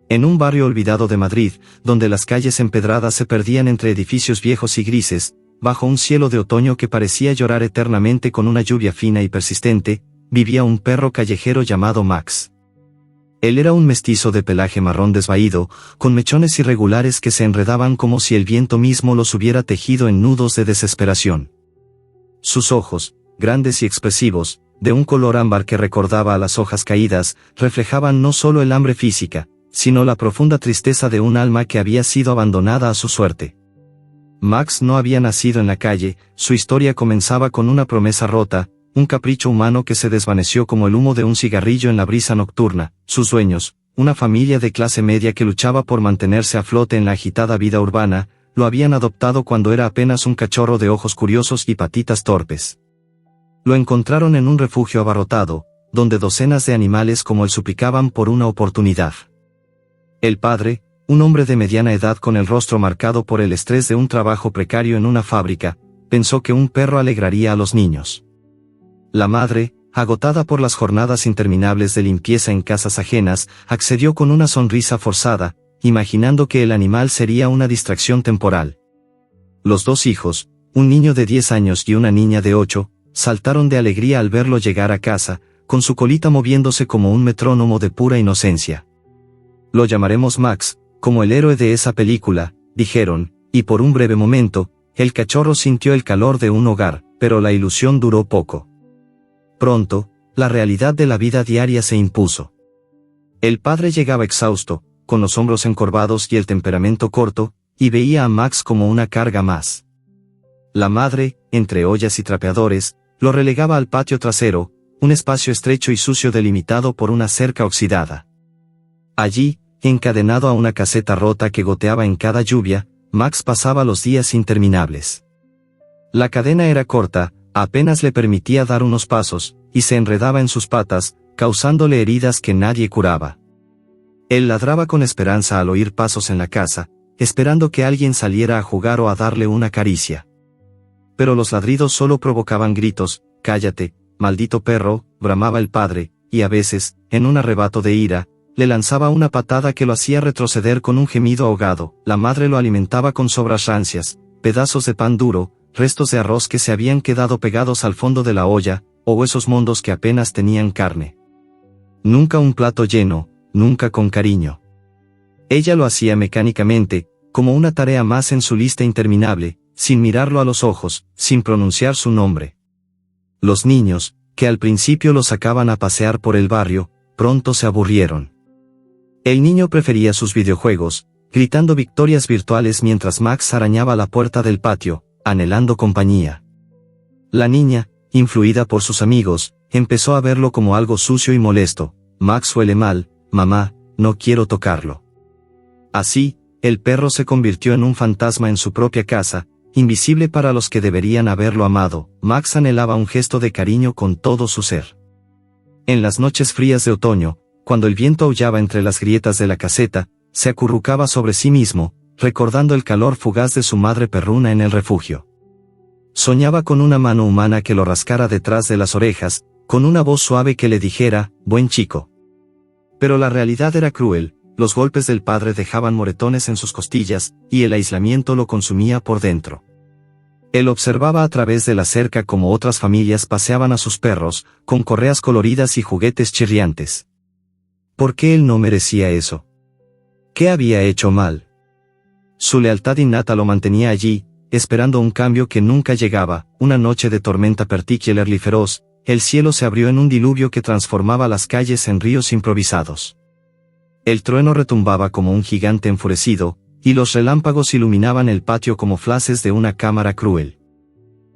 En un barrio olvidado de Madrid, donde las calles empedradas se perdían entre edificios viejos y grises, bajo un cielo de otoño que parecía llorar eternamente con una lluvia fina y persistente, vivía un perro callejero llamado Max. Él era un mestizo de pelaje marrón desvaído, con mechones irregulares que se enredaban como si el viento mismo los hubiera tejido en nudos de desesperación. Sus ojos, grandes y expresivos, de un color ámbar que recordaba a las hojas caídas, reflejaban no solo el hambre física, sino la profunda tristeza de un alma que había sido abandonada a su suerte. Max no había nacido en la calle, su historia comenzaba con una promesa rota, un capricho humano que se desvaneció como el humo de un cigarrillo en la brisa nocturna. Sus dueños, una familia de clase media que luchaba por mantenerse a flote en la agitada vida urbana, lo habían adoptado cuando era apenas un cachorro de ojos curiosos y patitas torpes. Lo encontraron en un refugio abarrotado, donde docenas de animales como él suplicaban por una oportunidad. El padre, un hombre de mediana edad con el rostro marcado por el estrés de un trabajo precario en una fábrica, pensó que un perro alegraría a los niños. La madre, agotada por las jornadas interminables de limpieza en casas ajenas, accedió con una sonrisa forzada, imaginando que el animal sería una distracción temporal. Los dos hijos, un niño de 10 años y una niña de 8, saltaron de alegría al verlo llegar a casa, con su colita moviéndose como un metrónomo de pura inocencia. Lo llamaremos Max, como el héroe de esa película, dijeron, y por un breve momento, el cachorro sintió el calor de un hogar, pero la ilusión duró poco. Pronto, la realidad de la vida diaria se impuso. El padre llegaba exhausto, con los hombros encorvados y el temperamento corto, y veía a Max como una carga más. La madre, entre ollas y trapeadores, lo relegaba al patio trasero, un espacio estrecho y sucio delimitado por una cerca oxidada. Allí, encadenado a una caseta rota que goteaba en cada lluvia, Max pasaba los días interminables. La cadena era corta, apenas le permitía dar unos pasos, y se enredaba en sus patas, causándole heridas que nadie curaba. Él ladraba con esperanza al oír pasos en la casa, esperando que alguien saliera a jugar o a darle una caricia. Pero los ladridos solo provocaban gritos. «Cállate, maldito perro», bramaba el padre, y a veces, en un arrebato de ira, le lanzaba una patada que lo hacía retroceder con un gemido ahogado. La madre lo alimentaba con sobras rancias, pedazos de pan duro, restos de arroz que se habían quedado pegados al fondo de la olla, o huesos mondos que apenas tenían carne. Nunca un plato lleno, nunca con cariño. Ella lo hacía mecánicamente, como una tarea más en su lista interminable, sin mirarlo a los ojos, sin pronunciar su nombre. Los niños, que al principio lo sacaban a pasear por el barrio, pronto se aburrieron. El niño prefería sus videojuegos, gritando victorias virtuales mientras Max arañaba la puerta del patio, anhelando compañía. La niña, influida por sus amigos, empezó a verlo como algo sucio y molesto. «Max huele mal, mamá, no quiero tocarlo». Así, el perro se convirtió en un fantasma en su propia casa, invisible para los que deberían haberlo amado. Max anhelaba un gesto de cariño con todo su ser. En las noches frías de otoño, cuando el viento aullaba entre las grietas de la caseta, se acurrucaba sobre sí mismo, recordando el calor fugaz de su madre perruna en el refugio. Soñaba con una mano humana que lo rascara detrás de las orejas, con una voz suave que le dijera, «Buen chico». Pero la realidad era cruel, los golpes del padre dejaban moretones en sus costillas, y el aislamiento lo consumía por dentro. Él observaba a través de la cerca cómo otras familias paseaban a sus perros, con correas coloridas y juguetes chirriantes. ¿Por qué él no merecía eso? ¿Qué había hecho mal? Su lealtad innata lo mantenía allí, esperando un cambio que nunca llegaba. Una noche de tormenta particular y feroz, el cielo se abrió en un diluvio que transformaba las calles en ríos improvisados. El trueno retumbaba como un gigante enfurecido, y los relámpagos iluminaban el patio como flashes de una cámara cruel.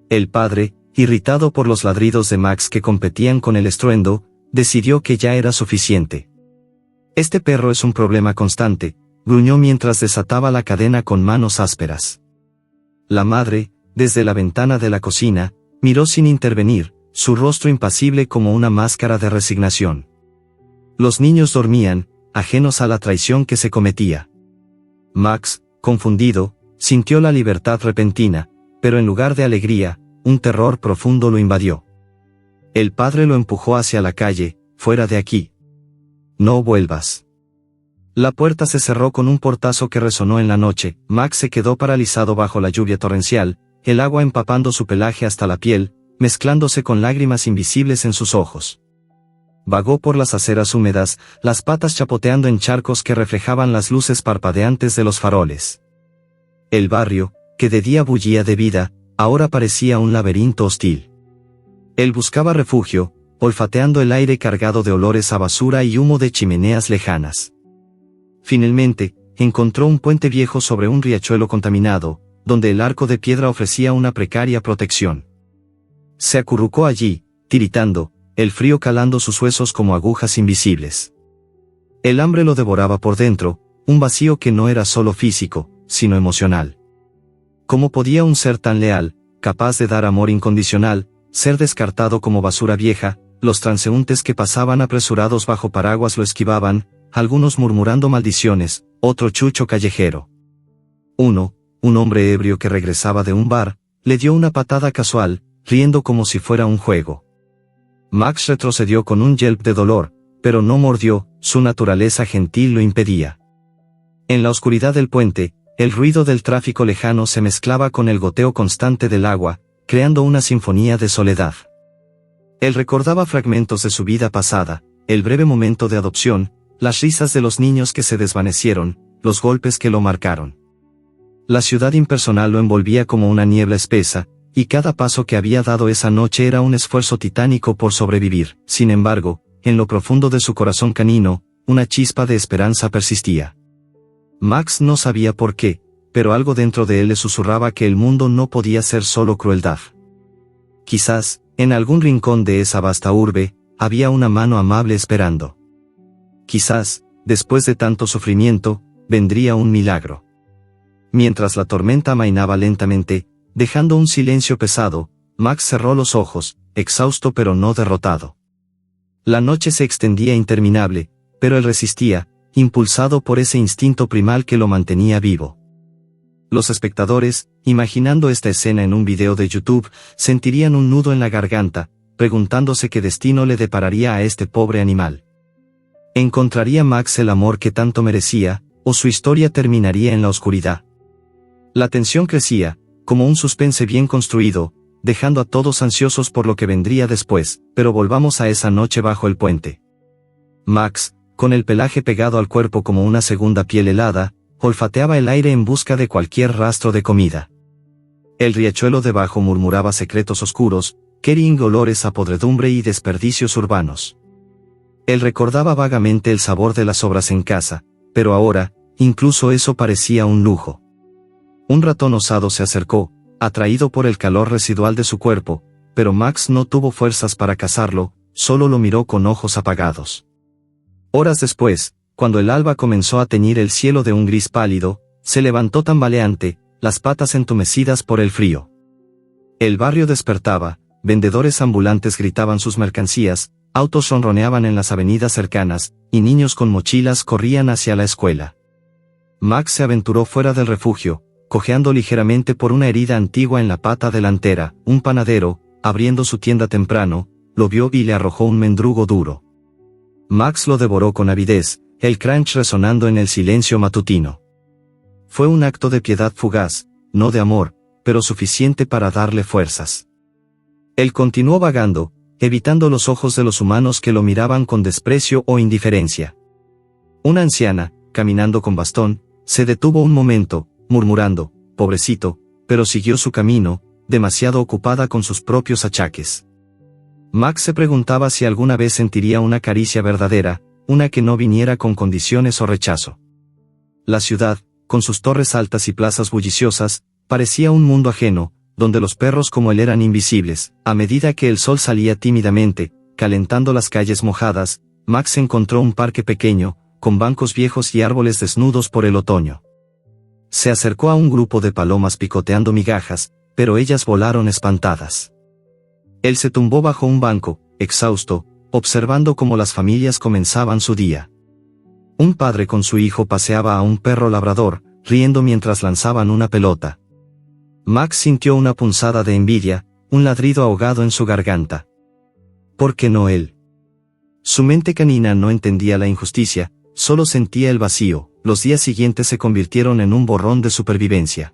El padre, irritado por los ladridos de Max que competían con el estruendo, decidió que ya era suficiente. «Este perro es un problema constante», gruñó mientras desataba la cadena con manos ásperas. La madre, desde la ventana de la cocina, miró sin intervenir, su rostro impasible como una máscara de resignación. Los niños dormían, ajenos a la traición que se cometía. Max, confundido, sintió la libertad repentina, pero en lugar de alegría, un terror profundo lo invadió. El padre lo empujó hacia la calle. «Fuera de aquí. No vuelvas». La puerta se cerró con un portazo que resonó en la noche. Max se quedó paralizado bajo la lluvia torrencial, el agua empapando su pelaje hasta la piel, mezclándose con lágrimas invisibles en sus ojos. Vagó por las aceras húmedas, las patas chapoteando en charcos que reflejaban las luces parpadeantes de los faroles. El barrio, que de día bullía de vida, ahora parecía un laberinto hostil. Él buscaba refugio, olfateando el aire cargado de olores a basura y humo de chimeneas lejanas. Finalmente, encontró un puente viejo sobre un riachuelo contaminado, donde el arco de piedra ofrecía una precaria protección. Se acurrucó allí, tiritando, el frío calando sus huesos como agujas invisibles. El hambre lo devoraba por dentro, un vacío que no era solo físico, sino emocional. ¿Cómo podía un ser tan leal, capaz de dar amor incondicional, ser descartado como basura vieja? Los transeúntes que pasaban apresurados bajo paraguas lo esquivaban, algunos murmurando maldiciones, otro chucho callejero. Uno, un hombre ebrio que regresaba de un bar, le dio una patada casual, riendo como si fuera un juego. Max retrocedió con un yelp de dolor, pero no mordió, su naturaleza gentil lo impedía. En la oscuridad del puente, el ruido del tráfico lejano se mezclaba con el goteo constante del agua, creando una sinfonía de soledad. Él recordaba fragmentos de su vida pasada, el breve momento de adopción, las risas de los niños que se desvanecieron, los golpes que lo marcaron. La ciudad impersonal lo envolvía como una niebla espesa, y cada paso que había dado esa noche era un esfuerzo titánico por sobrevivir. Sin embargo, en lo profundo de su corazón canino, una chispa de esperanza persistía. Max no sabía por qué, pero algo dentro de él le susurraba que el mundo no podía ser solo crueldad. Quizás, en algún rincón de esa vasta urbe, había una mano amable esperando. Quizás, después de tanto sufrimiento, vendría un milagro. Mientras la tormenta amainaba lentamente, dejando un silencio pesado, Max cerró los ojos, exhausto pero no derrotado. La noche se extendía interminable, pero él resistía, impulsado por ese instinto primal que lo mantenía vivo. Los espectadores, imaginando esta escena en un video de YouTube, sentirían un nudo en la garganta, preguntándose qué destino le depararía a este pobre animal. ¿Encontraría Max el amor que tanto merecía, o su historia terminaría en la oscuridad? La tensión crecía, como un suspense bien construido, dejando a todos ansiosos por lo que vendría después, pero volvamos a esa noche bajo el puente. Max, con el pelaje pegado al cuerpo como una segunda piel helada, olfateaba el aire en busca de cualquier rastro de comida. El riachuelo debajo murmuraba secretos oscuros, carrying olores a podredumbre y desperdicios urbanos. Él recordaba vagamente el sabor de las sobras en casa, pero ahora, incluso eso parecía un lujo. Un ratón osado se acercó, atraído por el calor residual de su cuerpo, pero Max no tuvo fuerzas para cazarlo, solo lo miró con ojos apagados. Horas después, cuando el alba comenzó a teñir el cielo de un gris pálido, se levantó tambaleante, las patas entumecidas por el frío. El barrio despertaba, vendedores ambulantes gritaban sus mercancías, autos ronroneaban en las avenidas cercanas, y niños con mochilas corrían hacia la escuela. Max se aventuró fuera del refugio, cojeando ligeramente por una herida antigua en la pata delantera. Un panadero, abriendo su tienda temprano, lo vio y le arrojó un mendrugo duro. Max lo devoró con avidez, el crunch resonando en el silencio matutino. Fue un acto de piedad fugaz, no de amor, pero suficiente para darle fuerzas. Él continuó vagando, evitando los ojos de los humanos que lo miraban con desprecio o indiferencia. Una anciana, caminando con bastón, se detuvo un momento, murmurando, pobrecito, pero siguió su camino, demasiado ocupada con sus propios achaques. Max se preguntaba si alguna vez sentiría una caricia verdadera, una que no viniera con condiciones o rechazo. La ciudad, con sus torres altas y plazas bulliciosas, parecía un mundo ajeno, donde los perros como él eran invisibles. A medida que el sol salía tímidamente, calentando las calles mojadas, Max encontró un parque pequeño, con bancos viejos y árboles desnudos por el otoño. Se acercó a un grupo de palomas picoteando migajas, pero ellas volaron espantadas. Él se tumbó bajo un banco, exhausto, observando cómo las familias comenzaban su día. Un padre con su hijo paseaba a un perro labrador, riendo mientras lanzaban una pelota. Max sintió una punzada de envidia, un ladrido ahogado en su garganta. ¿Por qué no él? Su mente canina no entendía la injusticia, solo sentía el vacío. Los días siguientes se convirtieron en un borrón de supervivencia.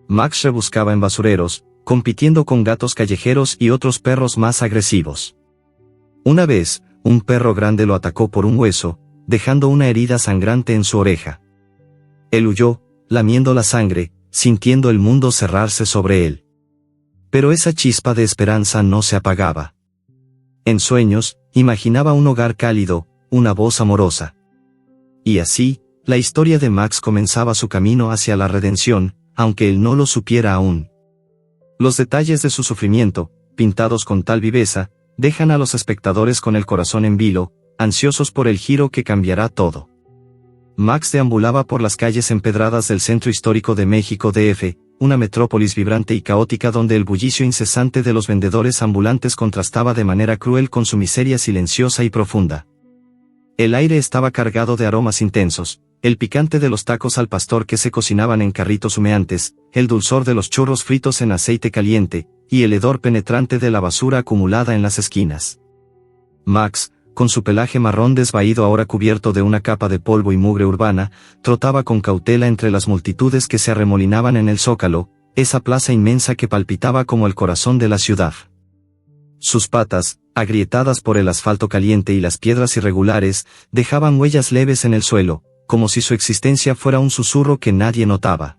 Max rebuscaba en basureros, compitiendo con gatos callejeros y otros perros más agresivos. Una vez, un perro grande lo atacó por un hueso, dejando una herida sangrante en su oreja. Él huyó, lamiendo la sangre, sintiendo el mundo cerrarse sobre él. Pero esa chispa de esperanza no se apagaba. En sueños, imaginaba un hogar cálido, una voz amorosa. Y así, la historia de Max comenzaba su camino hacia la redención, aunque él no lo supiera aún. Los detalles de su sufrimiento, pintados con tal viveza, dejan a los espectadores con el corazón en vilo, ansiosos por el giro que cambiará todo. Max deambulaba por las calles empedradas del centro histórico de México DF, una metrópolis vibrante y caótica donde el bullicio incesante de los vendedores ambulantes contrastaba de manera cruel con su miseria silenciosa y profunda. El aire estaba cargado de aromas intensos, el picante de los tacos al pastor que se cocinaban en carritos humeantes, el dulzor de los churros fritos en aceite caliente, y el hedor penetrante de la basura acumulada en las esquinas. Max, con su pelaje marrón desvaído ahora cubierto de una capa de polvo y mugre urbana, trotaba con cautela entre las multitudes que se arremolinaban en el Zócalo, esa plaza inmensa que palpitaba como el corazón de la ciudad. Sus patas, agrietadas por el asfalto caliente y las piedras irregulares, dejaban huellas leves en el suelo, como si su existencia fuera un susurro que nadie notaba.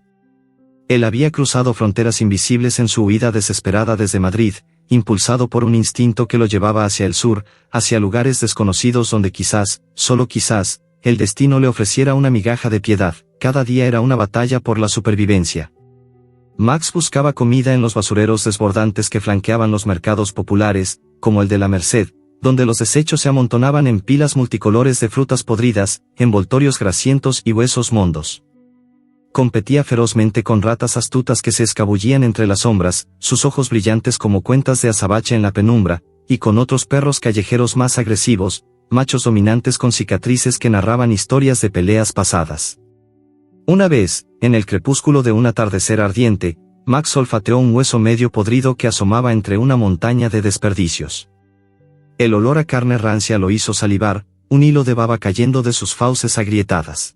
Él había cruzado fronteras invisibles en su huida desesperada desde Madrid, impulsado por un instinto que lo llevaba hacia el sur, hacia lugares desconocidos donde quizás, solo quizás, el destino le ofreciera una migaja de piedad. Cada día era una batalla por la supervivencia. Max buscaba comida en los basureros desbordantes que flanqueaban los mercados populares, como el de la Merced, donde los desechos se amontonaban en pilas multicolores de frutas podridas, envoltorios grasientos y huesos mondos. Competía ferozmente con ratas astutas que se escabullían entre las sombras, sus ojos brillantes como cuentas de azabache en la penumbra, y con otros perros callejeros más agresivos, machos dominantes con cicatrices que narraban historias de peleas pasadas. Una vez, en el crepúsculo de un atardecer ardiente, Max olfateó un hueso medio podrido que asomaba entre una montaña de desperdicios. El olor a carne rancia lo hizo salivar, un hilo de baba cayendo de sus fauces agrietadas.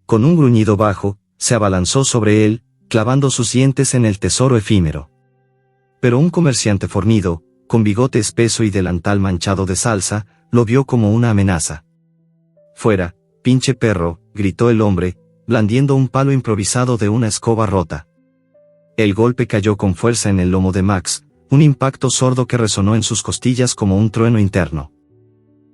Con un gruñido bajo, se abalanzó sobre él, clavando sus dientes en el tesoro efímero. Pero un comerciante fornido, con bigote espeso y delantal manchado de salsa, lo vio como una amenaza. «Fuera, pinche perro», gritó el hombre, blandiendo un palo improvisado de una escoba rota. El golpe cayó con fuerza en el lomo de Max, un impacto sordo que resonó en sus costillas como un trueno interno.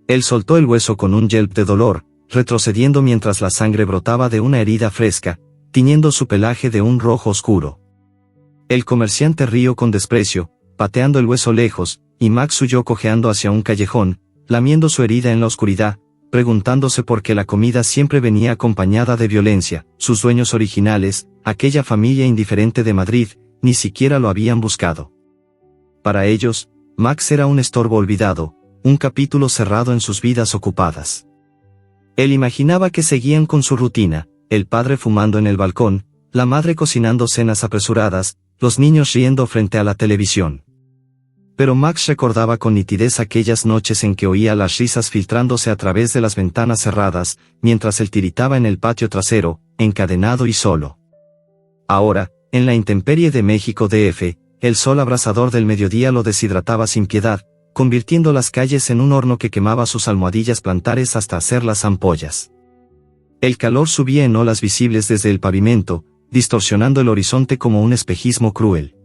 Él soltó el hueso con un yelp de dolor, retrocediendo mientras la sangre brotaba de una herida fresca, tiñendo su pelaje de un rojo oscuro. El comerciante rió con desprecio, pateando el hueso lejos, y Max huyó cojeando hacia un callejón, lamiendo su herida en la oscuridad, preguntándose por qué la comida siempre venía acompañada de violencia. Sus dueños originales, aquella familia indiferente de Madrid, ni siquiera lo habían buscado. Para ellos, Max era un estorbo olvidado, un capítulo cerrado en sus vidas ocupadas. Él imaginaba que seguían con su rutina, el padre fumando en el balcón, la madre cocinando cenas apresuradas, los niños riendo frente a la televisión. Pero Max recordaba con nitidez aquellas noches en que oía las risas filtrándose a través de las ventanas cerradas, mientras él tiritaba en el patio trasero, encadenado y solo. Ahora, en la intemperie de México DF, el sol abrasador del mediodía lo deshidrataba sin piedad, convirtiendo las calles en un horno que quemaba sus almohadillas plantares hasta hacerlas ampollas. El calor subía en olas visibles desde el pavimento, distorsionando el horizonte como un espejismo cruel.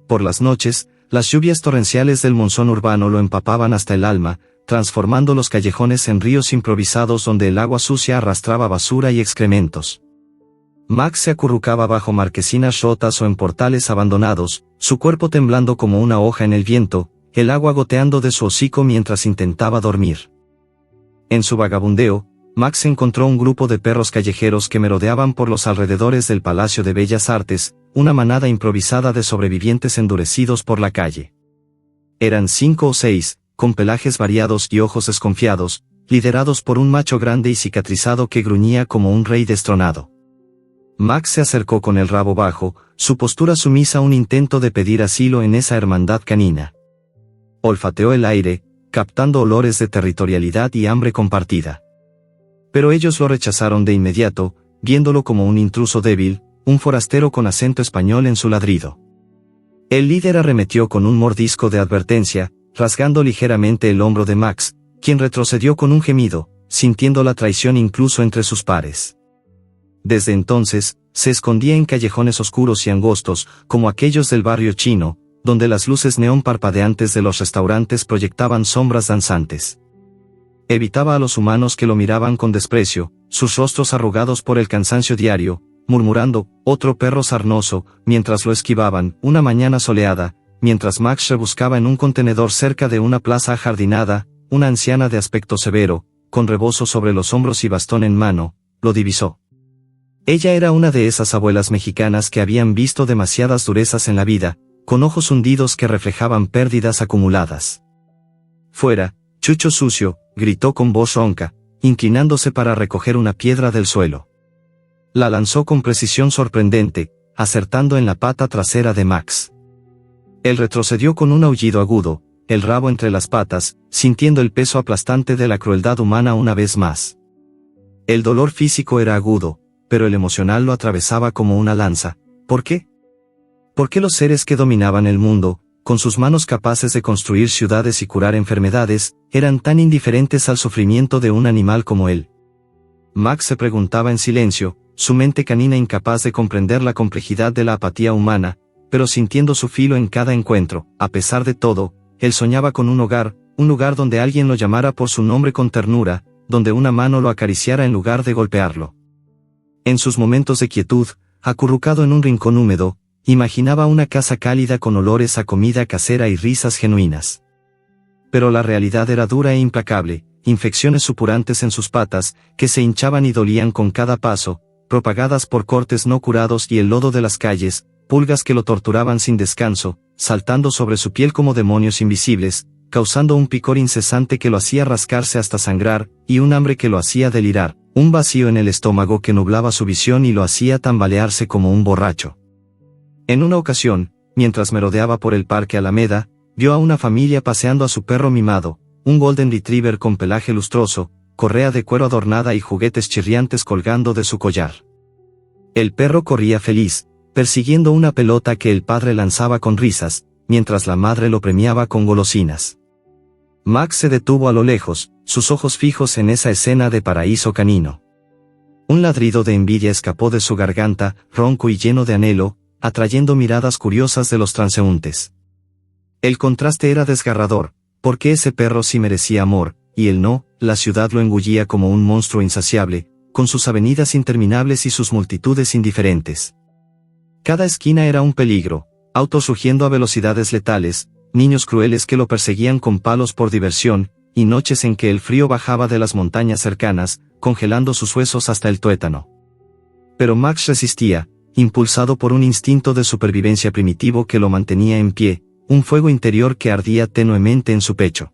Por las noches, las lluvias torrenciales del monzón urbano lo empapaban hasta el alma, transformando los callejones en ríos improvisados donde el agua sucia arrastraba basura y excrementos. Max se acurrucaba bajo marquesinas rotas o en portales abandonados, su cuerpo temblando como una hoja en el viento, el agua goteando de su hocico mientras intentaba dormir. En su vagabundeo, Max encontró un grupo de perros callejeros que merodeaban por los alrededores del Palacio de Bellas Artes, una manada improvisada de sobrevivientes endurecidos por la calle. Eran 5 o 6, con pelajes variados y ojos desconfiados, liderados por un macho grande y cicatrizado que gruñía como un rey destronado. Max se acercó con el rabo bajo, su postura sumisa un intento de pedir asilo en esa hermandad canina. Olfateó el aire, captando olores de territorialidad y hambre compartida. Pero ellos lo rechazaron de inmediato, viéndolo como un intruso débil, un forastero con acento español en su ladrido. El líder arremetió con un mordisco de advertencia, rasgando ligeramente el hombro de Max, quien retrocedió con un gemido, sintiendo la traición incluso entre sus pares. Desde entonces, se escondía en callejones oscuros y angostos, como aquellos del barrio chino, donde las luces neón parpadeantes de los restaurantes proyectaban sombras danzantes. Evitaba a los humanos que lo miraban con desprecio, sus rostros arrugados por el cansancio diario, murmurando, otro perro sarnoso, mientras lo esquivaban, una mañana soleada, mientras Max rebuscaba en un contenedor cerca de una plaza ajardinada, una anciana de aspecto severo, con rebozo sobre los hombros y bastón en mano, lo divisó. Ella era una de esas abuelas mexicanas que habían visto demasiadas durezas en la vida, con ojos hundidos que reflejaban pérdidas acumuladas. «Fuera, chucho sucio», gritó con voz ronca, inclinándose para recoger una piedra del suelo. La lanzó con precisión sorprendente, acertando en la pata trasera de Max. Él retrocedió con un aullido agudo, el rabo entre las patas, sintiendo el peso aplastante de la crueldad humana una vez más. El dolor físico era agudo, pero el emocional lo atravesaba como una lanza. ¿Por qué? ¿Por qué los seres que dominaban el mundo, con sus manos capaces de construir ciudades y curar enfermedades, eran tan indiferentes al sufrimiento de un animal como él? Max se preguntaba en silencio, su mente canina incapaz de comprender la complejidad de la apatía humana, pero sintiendo su filo en cada encuentro. A pesar de todo, él soñaba con un lugar donde alguien lo llamara por su nombre con ternura, donde una mano lo acariciara en lugar de golpearlo. En sus momentos de quietud, acurrucado en un rincón húmedo, imaginaba una casa cálida con olores a comida casera y risas genuinas. Pero la realidad era dura e implacable, infecciones supurantes en sus patas, que se hinchaban y dolían con cada paso, propagadas por cortes no curados y el lodo de las calles, pulgas que lo torturaban sin descanso, saltando sobre su piel como demonios invisibles, causando un picor incesante que lo hacía rascarse hasta sangrar, y un hambre que lo hacía delirar, un vacío en el estómago que nublaba su visión y lo hacía tambalearse como un borracho. En una ocasión, mientras merodeaba por el parque Alameda, vio a una familia paseando a su perro mimado, un golden retriever con pelaje lustroso, correa de cuero adornada y juguetes chirriantes colgando de su collar. El perro corría feliz, persiguiendo una pelota que el padre lanzaba con risas, mientras la madre lo premiaba con golosinas. Max se detuvo a lo lejos, sus ojos fijos en esa escena de paraíso canino. Un ladrido de envidia escapó de su garganta, ronco y lleno de anhelo, atrayendo miradas curiosas de los transeúntes. El contraste era desgarrador, porque ese perro sí merecía amor, y él no. La ciudad lo engullía como un monstruo insaciable, con sus avenidas interminables y sus multitudes indiferentes. Cada esquina era un peligro, autos rugiendo a velocidades letales, niños crueles que lo perseguían con palos por diversión, y noches en que el frío bajaba de las montañas cercanas, congelando sus huesos hasta el tuétano. Pero Max resistía, impulsado por un instinto de supervivencia primitivo que lo mantenía en pie, un fuego interior que ardía tenuemente en su pecho.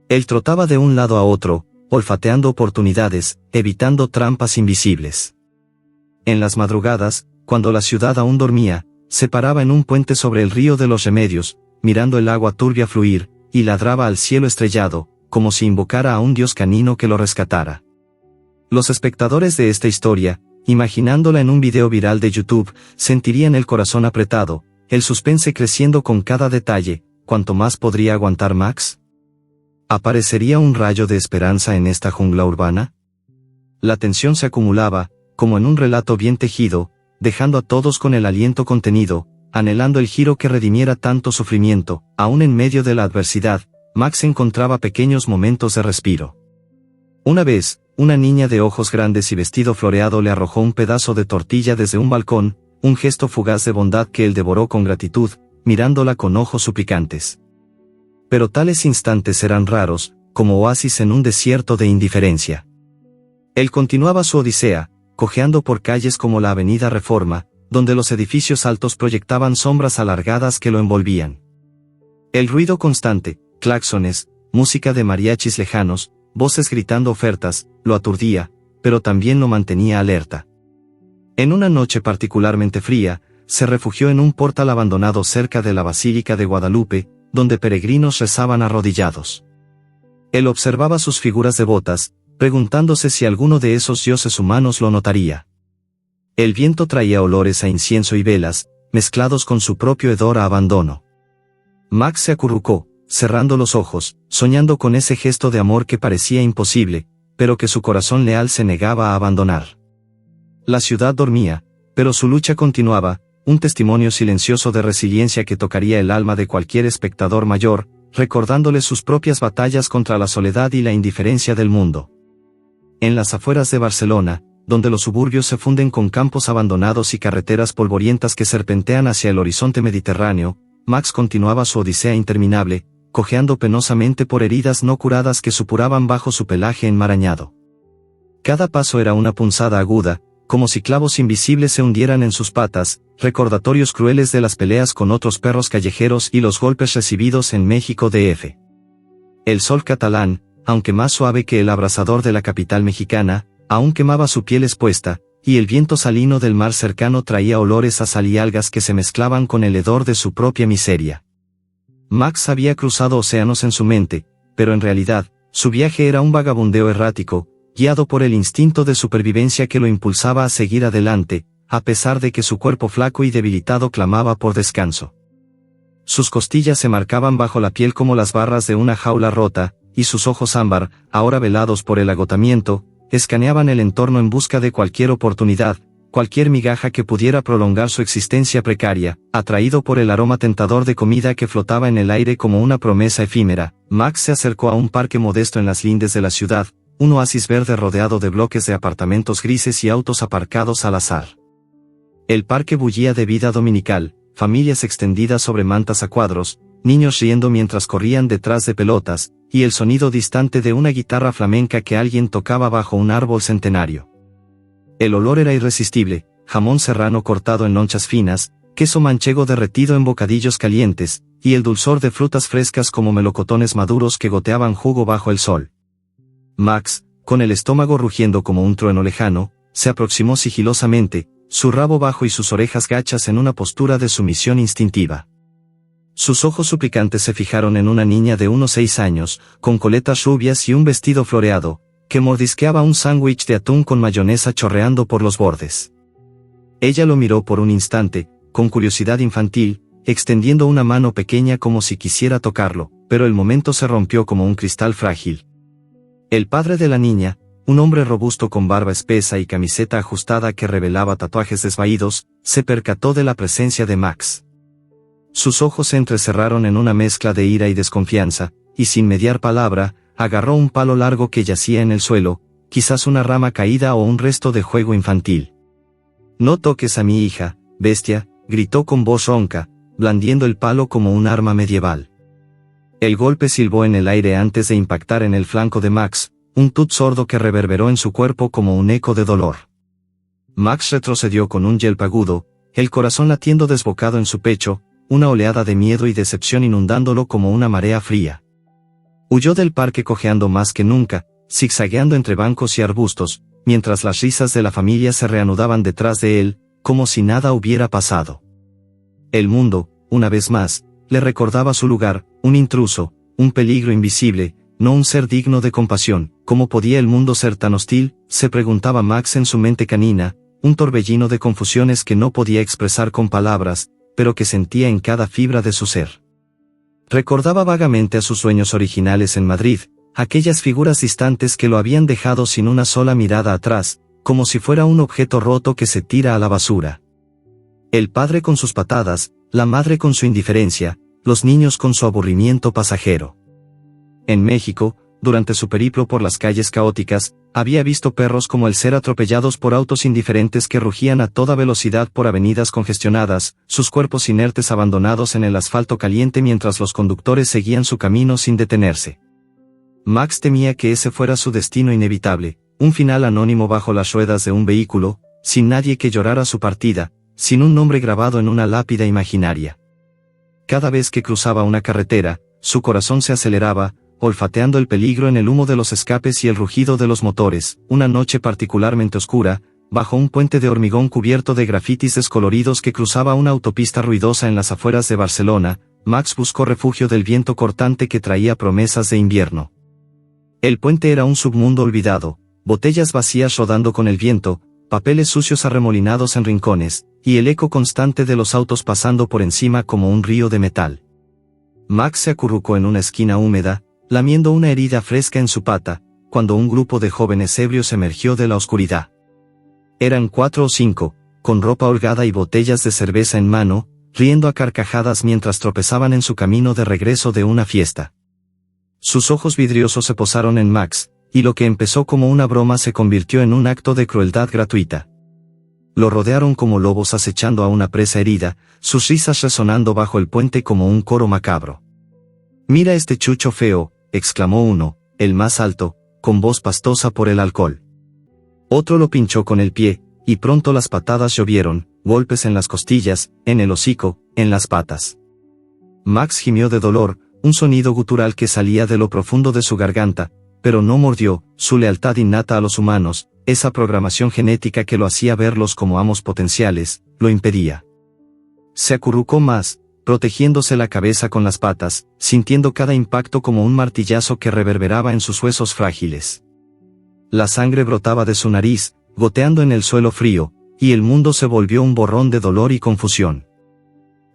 Él trotaba de un lado a otro, olfateando oportunidades, evitando trampas invisibles. En las madrugadas, cuando la ciudad aún dormía, se paraba en un puente sobre el río de los Remedios, mirando el agua turbia fluir, y ladraba al cielo estrellado, como si invocara a un dios canino que lo rescatara. Los espectadores de esta historia, imaginándola en un video viral de YouTube, sentirían el corazón apretado, el suspense creciendo con cada detalle. ¿Cuánto más podría aguantar Max? ¿Aparecería un rayo de esperanza en esta jungla urbana? La tensión se acumulaba, como en un relato bien tejido, dejando a todos con el aliento contenido, anhelando el giro que redimiera tanto sufrimiento. Aún en medio de la adversidad, Max encontraba pequeños momentos de respiro. Una vez, una niña de ojos grandes y vestido floreado le arrojó un pedazo de tortilla desde un balcón, un gesto fugaz de bondad que él devoró con gratitud, mirándola con ojos suplicantes. Pero tales instantes eran raros, como oasis en un desierto de indiferencia. Él continuaba su odisea, cojeando por calles como la Avenida Reforma, donde los edificios altos proyectaban sombras alargadas que lo envolvían. El ruido constante, claxones, música de mariachis lejanos, voces gritando ofertas, lo aturdía, pero también lo mantenía alerta. En una noche particularmente fría, se refugió en un portal abandonado cerca de la Basílica de Guadalupe, donde peregrinos rezaban arrodillados. Él observaba sus figuras devotas, preguntándose si alguno de esos dioses humanos lo notaría. El viento traía olores a incienso y velas, mezclados con su propio hedor a abandono. Max se acurrucó, cerrando los ojos, soñando con ese gesto de amor que parecía imposible, pero que su corazón leal se negaba a abandonar. La ciudad dormía, pero su lucha continuaba, un testimonio silencioso de resiliencia que tocaría el alma de cualquier espectador mayor, recordándole sus propias batallas contra la soledad y la indiferencia del mundo. En las afueras de Barcelona, donde los suburbios se funden con campos abandonados y carreteras polvorientas que serpentean hacia el horizonte mediterráneo, Max continuaba su odisea interminable, cojeando penosamente por heridas no curadas que supuraban bajo su pelaje enmarañado. Cada paso era una punzada aguda, como si clavos invisibles se hundieran en sus patas, recordatorios crueles de las peleas con otros perros callejeros y los golpes recibidos en México DF. El sol catalán, aunque más suave que el abrasador de la capital mexicana, aún quemaba su piel expuesta, y el viento salino del mar cercano traía olores a sal y algas que se mezclaban con el hedor de su propia miseria. Max había cruzado océanos en su mente, pero en realidad, su viaje era un vagabundeo errático, guiado por el instinto de supervivencia que lo impulsaba a seguir adelante, a pesar de que su cuerpo flaco y debilitado clamaba por descanso. Sus costillas se marcaban bajo la piel como las barras de una jaula rota, y sus ojos ámbar, ahora velados por el agotamiento, escaneaban el entorno en busca de cualquier oportunidad, cualquier migaja que pudiera prolongar su existencia precaria. Atraído por el aroma tentador de comida que flotaba en el aire como una promesa efímera, Max se acercó a un parque modesto en las lindes de la ciudad, un oasis verde rodeado de bloques de apartamentos grises y autos aparcados al azar. El parque bullía de vida dominical, familias extendidas sobre mantas a cuadros, niños riendo mientras corrían detrás de pelotas, y el sonido distante de una guitarra flamenca que alguien tocaba bajo un árbol centenario. El olor era irresistible, jamón serrano cortado en lonchas finas, queso manchego derretido en bocadillos calientes, y el dulzor de frutas frescas como melocotones maduros que goteaban jugo bajo el sol. Max, con el estómago rugiendo como un trueno lejano, se aproximó sigilosamente, su rabo bajo y sus orejas gachas en una postura de sumisión instintiva. Sus ojos suplicantes se fijaron en una niña de unos 6 años, con coletas rubias y un vestido floreado, que mordisqueaba un sándwich de atún con mayonesa chorreando por los bordes. Ella lo miró por un instante, con curiosidad infantil, extendiendo una mano pequeña como si quisiera tocarlo, pero el momento se rompió como un cristal frágil. El padre de la niña, un hombre robusto con barba espesa y camiseta ajustada que revelaba tatuajes desvaídos, se percató de la presencia de Max. Sus ojos se entrecerraron en una mezcla de ira y desconfianza, y sin mediar palabra, agarró un palo largo que yacía en el suelo, quizás una rama caída o un resto de juego infantil. «No toques a mi hija, bestia», gritó con voz ronca, blandiendo el palo como un arma medieval. El golpe silbó en el aire antes de impactar en el flanco de Max, un tut sordo que reverberó en su cuerpo como un eco de dolor. Max retrocedió con un yelp agudo, el corazón latiendo desbocado en su pecho, una oleada de miedo y decepción inundándolo como una marea fría. Huyó del parque cojeando más que nunca, zigzagueando entre bancos y arbustos, mientras las risas de la familia se reanudaban detrás de él, como si nada hubiera pasado. El mundo, una vez más, le recordaba su lugar, un intruso, un peligro invisible, no un ser digno de compasión. ¿Cómo podía el mundo ser tan hostil?, se preguntaba Max en su mente canina, un torbellino de confusiones que no podía expresar con palabras, pero que sentía en cada fibra de su ser. Recordaba vagamente a sus sueños originales en Madrid, aquellas figuras distantes que lo habían dejado sin una sola mirada atrás, como si fuera un objeto roto que se tira a la basura. El padre con sus patadas, la madre con su indiferencia, los niños con su aburrimiento pasajero. En México, durante su periplo por las calles caóticas, había visto perros como el ser atropellados por autos indiferentes que rugían a toda velocidad por avenidas congestionadas, sus cuerpos inertes abandonados en el asfalto caliente mientras los conductores seguían su camino sin detenerse. Max temía que ese fuera su destino inevitable, un final anónimo bajo las ruedas de un vehículo, sin nadie que llorara su partida, sin un nombre grabado en una lápida imaginaria. Cada vez que cruzaba una carretera, su corazón se aceleraba, olfateando el peligro en el humo de los escapes y el rugido de los motores. Una noche particularmente oscura, bajo un puente de hormigón cubierto de grafitis descoloridos que cruzaba una autopista ruidosa en las afueras de Barcelona, Max buscó refugio del viento cortante que traía promesas de invierno. El puente era un submundo olvidado, botellas vacías rodando con el viento, papeles sucios arremolinados en rincones, y el eco constante de los autos pasando por encima como un río de metal. Max se acurrucó en una esquina húmeda, lamiendo una herida fresca en su pata, cuando un grupo de jóvenes ebrios emergió de la oscuridad. Eran 4 o 5, con ropa holgada y botellas de cerveza en mano, riendo a carcajadas mientras tropezaban en su camino de regreso de una fiesta. Sus ojos vidriosos se posaron en Max, y lo que empezó como una broma se convirtió en un acto de crueldad gratuita. Lo rodearon como lobos acechando a una presa herida, sus risas resonando bajo el puente como un coro macabro. «Mira este chucho feo», exclamó uno, el más alto, con voz pastosa por el alcohol. Otro lo pinchó con el pie, y pronto las patadas llovieron, golpes en las costillas, en el hocico, en las patas. Max gimió de dolor, un sonido gutural que salía de lo profundo de su garganta, pero no mordió. Su lealtad innata a los humanos, esa programación genética que lo hacía verlos como amos potenciales, lo impedía. Se acurrucó más, protegiéndose la cabeza con las patas, sintiendo cada impacto como un martillazo que reverberaba en sus huesos frágiles. La sangre brotaba de su nariz, goteando en el suelo frío, y el mundo se volvió un borrón de dolor y confusión.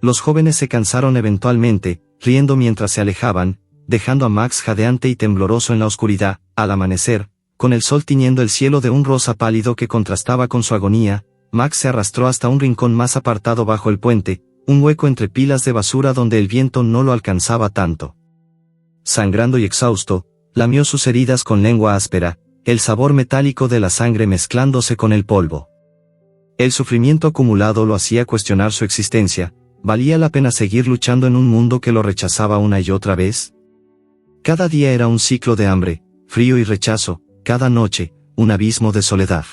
Los jóvenes se cansaron eventualmente, riendo mientras se alejaban, dejando a Max jadeante y tembloroso en la oscuridad. Al amanecer, con el sol tiñendo el cielo de un rosa pálido que contrastaba con su agonía, Max se arrastró hasta un rincón más apartado bajo el puente, un hueco entre pilas de basura donde el viento no lo alcanzaba tanto. Sangrando y exhausto, lamió sus heridas con lengua áspera, el sabor metálico de la sangre mezclándose con el polvo. El sufrimiento acumulado lo hacía cuestionar su existencia. ¿Valía la pena seguir luchando en un mundo que lo rechazaba una y otra vez? Cada día era un ciclo de hambre, frío y rechazo, cada noche, un abismo de soledad.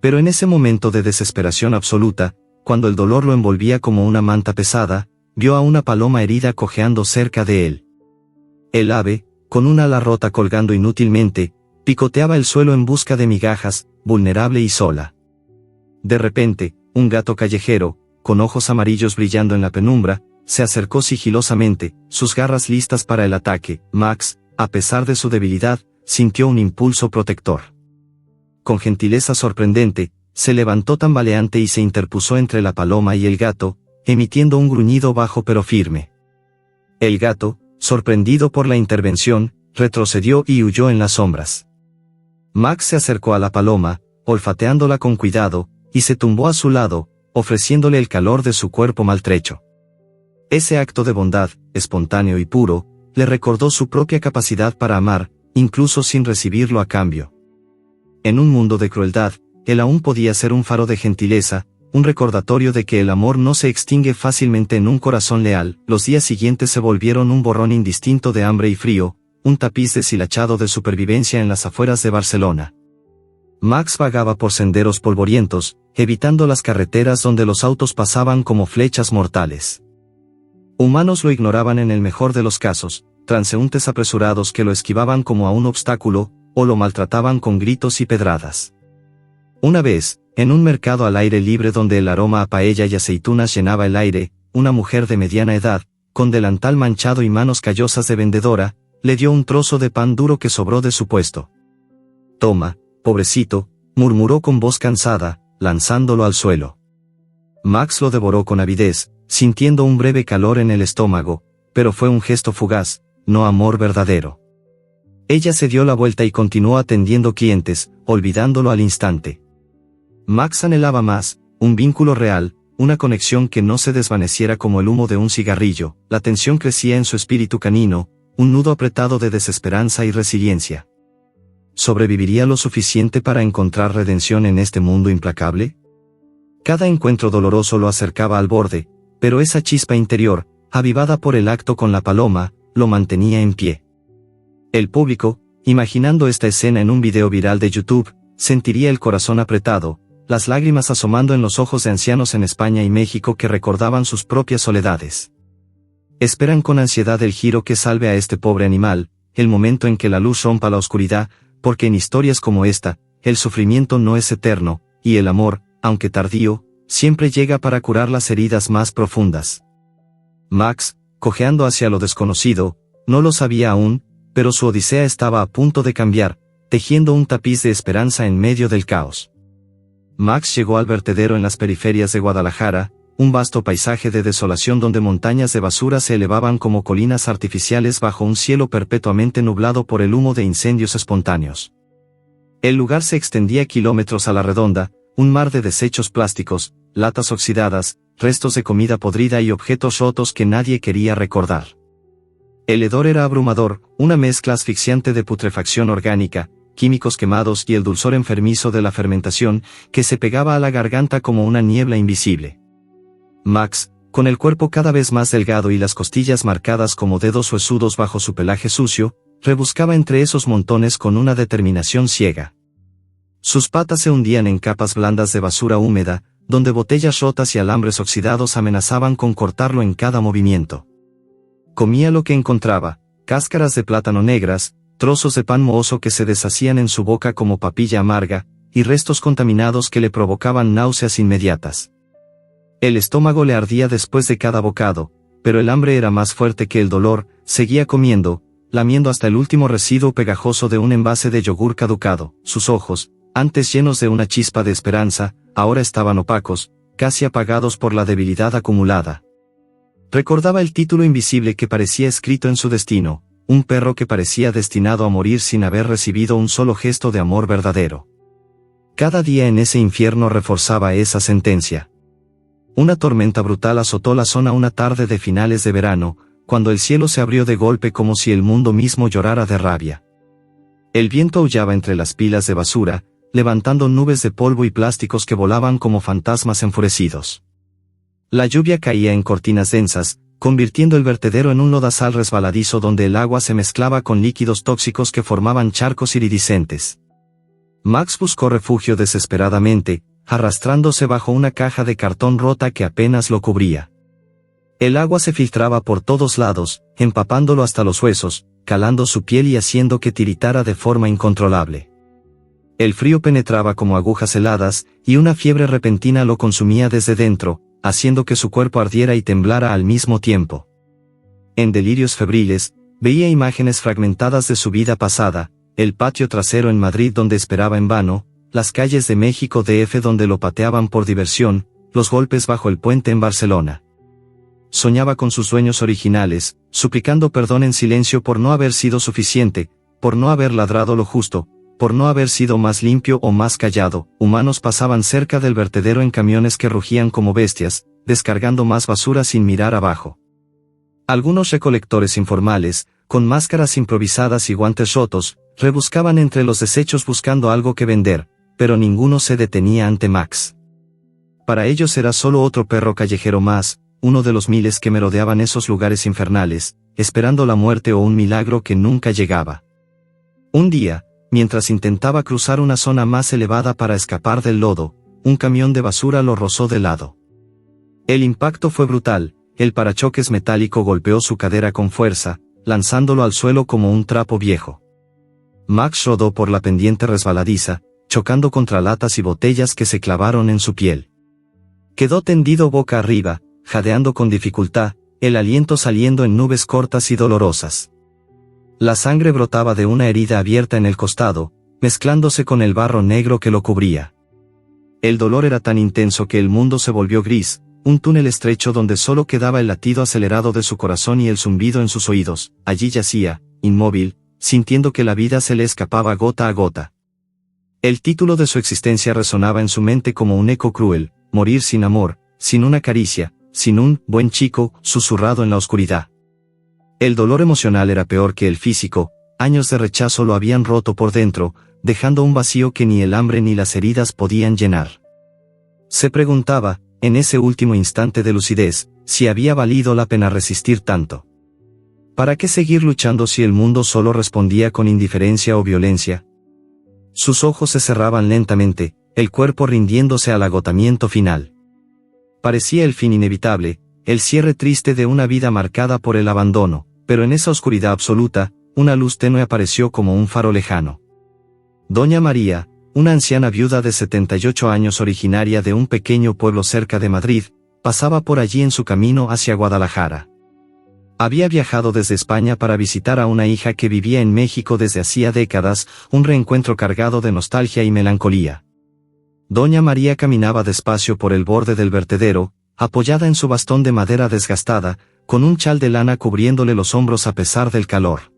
Pero en ese momento de desesperación absoluta, cuando el dolor lo envolvía como una manta pesada, vio a una paloma herida cojeando cerca de él. El ave, con un ala rota colgando inútilmente, picoteaba el suelo en busca de migajas, vulnerable y sola. De repente, un gato callejero, con ojos amarillos brillando en la penumbra, se acercó sigilosamente, sus garras listas para el ataque. Max, a pesar de su debilidad, sintió un impulso protector. Con gentileza sorprendente, se levantó tambaleante y se interpuso entre la paloma y el gato, emitiendo un gruñido bajo pero firme. El gato, sorprendido por la intervención, retrocedió y huyó en las sombras. Max se acercó a la paloma, olfateándola con cuidado, y se tumbó a su lado, ofreciéndole el calor de su cuerpo maltrecho. Ese acto de bondad, espontáneo y puro, le recordó su propia capacidad para amar, incluso sin recibirlo a cambio. En un mundo de crueldad, él aún podía ser un faro de gentileza, un recordatorio de que el amor no se extingue fácilmente en un corazón leal. Los días siguientes se volvieron un borrón indistinto de hambre y frío, un tapiz deshilachado de supervivencia en las afueras de Barcelona. Max vagaba por senderos polvorientos, evitando las carreteras donde los autos pasaban como flechas mortales. Humanos lo ignoraban en el mejor de los casos, transeúntes apresurados que lo esquivaban como a un obstáculo, o lo maltrataban con gritos y pedradas. Una vez, en un mercado al aire libre donde el aroma a paella y aceitunas llenaba el aire, una mujer de mediana edad, con delantal manchado y manos callosas de vendedora, le dio un trozo de pan duro que sobró de su puesto. «Toma, pobrecito», murmuró con voz cansada, lanzándolo al suelo. Max lo devoró con avidez, sintiendo un breve calor en el estómago, pero fue un gesto fugaz, no amor verdadero. Ella se dio la vuelta y continuó atendiendo clientes, olvidándolo al instante. Max anhelaba más, un vínculo real, una conexión que no se desvaneciera como el humo de un cigarrillo. La tensión crecía en su espíritu canino, un nudo apretado de desesperanza y resiliencia. ¿Sobreviviría lo suficiente para encontrar redención en este mundo implacable? Cada encuentro doloroso lo acercaba al borde, pero esa chispa interior, avivada por el acto con la paloma, lo mantenía en pie. El público, imaginando esta escena en un video viral de YouTube, sentiría el corazón apretado, las lágrimas asomando en los ojos de ancianos en España y México que recordaban sus propias soledades. Esperan con ansiedad el giro que salve a este pobre animal, el momento en que la luz rompa la oscuridad, porque en historias como esta, el sufrimiento no es eterno, y el amor, aunque tardío, siempre llega para curar las heridas más profundas. Max, cojeando hacia lo desconocido, no lo sabía aún, pero su odisea estaba a punto de cambiar, tejiendo un tapiz de esperanza en medio del caos. Max llegó al vertedero en las periferias de Guadalajara, un vasto paisaje de desolación donde montañas de basura se elevaban como colinas artificiales bajo un cielo perpetuamente nublado por el humo de incendios espontáneos. El lugar se extendía kilómetros a la redonda, un mar de desechos plásticos, latas oxidadas, restos de comida podrida y objetos rotos que nadie quería recordar. El hedor era abrumador, una mezcla asfixiante de putrefacción orgánica, químicos quemados y el dulzor enfermizo de la fermentación, que se pegaba a la garganta como una niebla invisible. Max, con el cuerpo cada vez más delgado y las costillas marcadas como dedos huesudos bajo su pelaje sucio, rebuscaba entre esos montones con una determinación ciega. Sus patas se hundían en capas blandas de basura húmeda, donde botellas rotas y alambres oxidados amenazaban con cortarlo en cada movimiento. Comía lo que encontraba, cáscaras de plátano negras, trozos de pan mohoso que se deshacían en su boca como papilla amarga, y restos contaminados que le provocaban náuseas inmediatas. El estómago le ardía después de cada bocado, pero el hambre era más fuerte que el dolor. Seguía comiendo, lamiendo hasta el último residuo pegajoso de un envase de yogur caducado. Sus ojos, antes llenos de una chispa de esperanza, ahora estaban opacos, casi apagados por la debilidad acumulada. Recordaba el título invisible que parecía escrito en su destino, un perro que parecía destinado a morir sin haber recibido un solo gesto de amor verdadero. Cada día en ese infierno reforzaba esa sentencia. Una tormenta brutal azotó la zona una tarde de finales de verano, cuando el cielo se abrió de golpe como si el mundo mismo llorara de rabia. El viento aullaba entre las pilas de basura, levantando nubes de polvo y plásticos que volaban como fantasmas enfurecidos. La lluvia caía en cortinas densas, convirtiendo el vertedero en un lodazal resbaladizo donde el agua se mezclaba con líquidos tóxicos que formaban charcos iridiscentes. Max buscó refugio desesperadamente, arrastrándose bajo una caja de cartón rota que apenas lo cubría. El agua se filtraba por todos lados, empapándolo hasta los huesos, calando su piel y haciendo que tiritara de forma incontrolable. El frío penetraba como agujas heladas, y una fiebre repentina lo consumía desde dentro, haciendo que su cuerpo ardiera y temblara al mismo tiempo. En delirios febriles, veía imágenes fragmentadas de su vida pasada, el patio trasero en Madrid donde esperaba en vano, las calles de México DF donde lo pateaban por diversión, los golpes bajo el puente en Barcelona. Soñaba con sus sueños originales, suplicando perdón en silencio por no haber sido suficiente, por no haber ladrado lo justo, por no haber sido más limpio o más callado. Humanos pasaban cerca del vertedero en camiones que rugían como bestias, descargando más basura sin mirar abajo. Algunos recolectores informales, con máscaras improvisadas y guantes rotos, rebuscaban entre los desechos buscando algo que vender, pero ninguno se detenía ante Max. Para ellos era solo otro perro callejero más, uno de los miles que merodeaban esos lugares infernales, esperando la muerte o un milagro que nunca llegaba. Un día, mientras intentaba cruzar una zona más elevada para escapar del lodo, un camión de basura lo rozó de lado. El impacto fue brutal, el parachoques metálico golpeó su cadera con fuerza, lanzándolo al suelo como un trapo viejo. Max rodó por la pendiente resbaladiza, chocando contra latas y botellas que se clavaron en su piel. Quedó tendido boca arriba, jadeando con dificultad, el aliento saliendo en nubes cortas y dolorosas. La sangre brotaba de una herida abierta en el costado, mezclándose con el barro negro que lo cubría. El dolor era tan intenso que el mundo se volvió gris, un túnel estrecho donde solo quedaba el latido acelerado de su corazón y el zumbido en sus oídos. Allí yacía, inmóvil, sintiendo que la vida se le escapaba gota a gota. El título de su existencia resonaba en su mente como un eco cruel: morir sin amor, sin una caricia, sin un buen chico, susurrado en la oscuridad. El dolor emocional era peor que el físico, años de rechazo lo habían roto por dentro, dejando un vacío que ni el hambre ni las heridas podían llenar. Se preguntaba, en ese último instante de lucidez, si había valido la pena resistir tanto. ¿Para qué seguir luchando si el mundo solo respondía con indiferencia o violencia? Sus ojos se cerraban lentamente, el cuerpo rindiéndose al agotamiento final. Parecía el fin inevitable, el cierre triste de una vida marcada por el abandono, pero en esa oscuridad absoluta, una luz tenue apareció como un faro lejano. Doña María, una anciana viuda de 78 años originaria de un pequeño pueblo cerca de Madrid, pasaba por allí en su camino hacia Guadalajara. Había viajado desde España para visitar a una hija que vivía en México desde hacía décadas, un reencuentro cargado de nostalgia y melancolía. Doña María caminaba despacio por el borde del vertedero, apoyada en su bastón de madera desgastada, con un chal de lana cubriéndole los hombros a pesar del calor.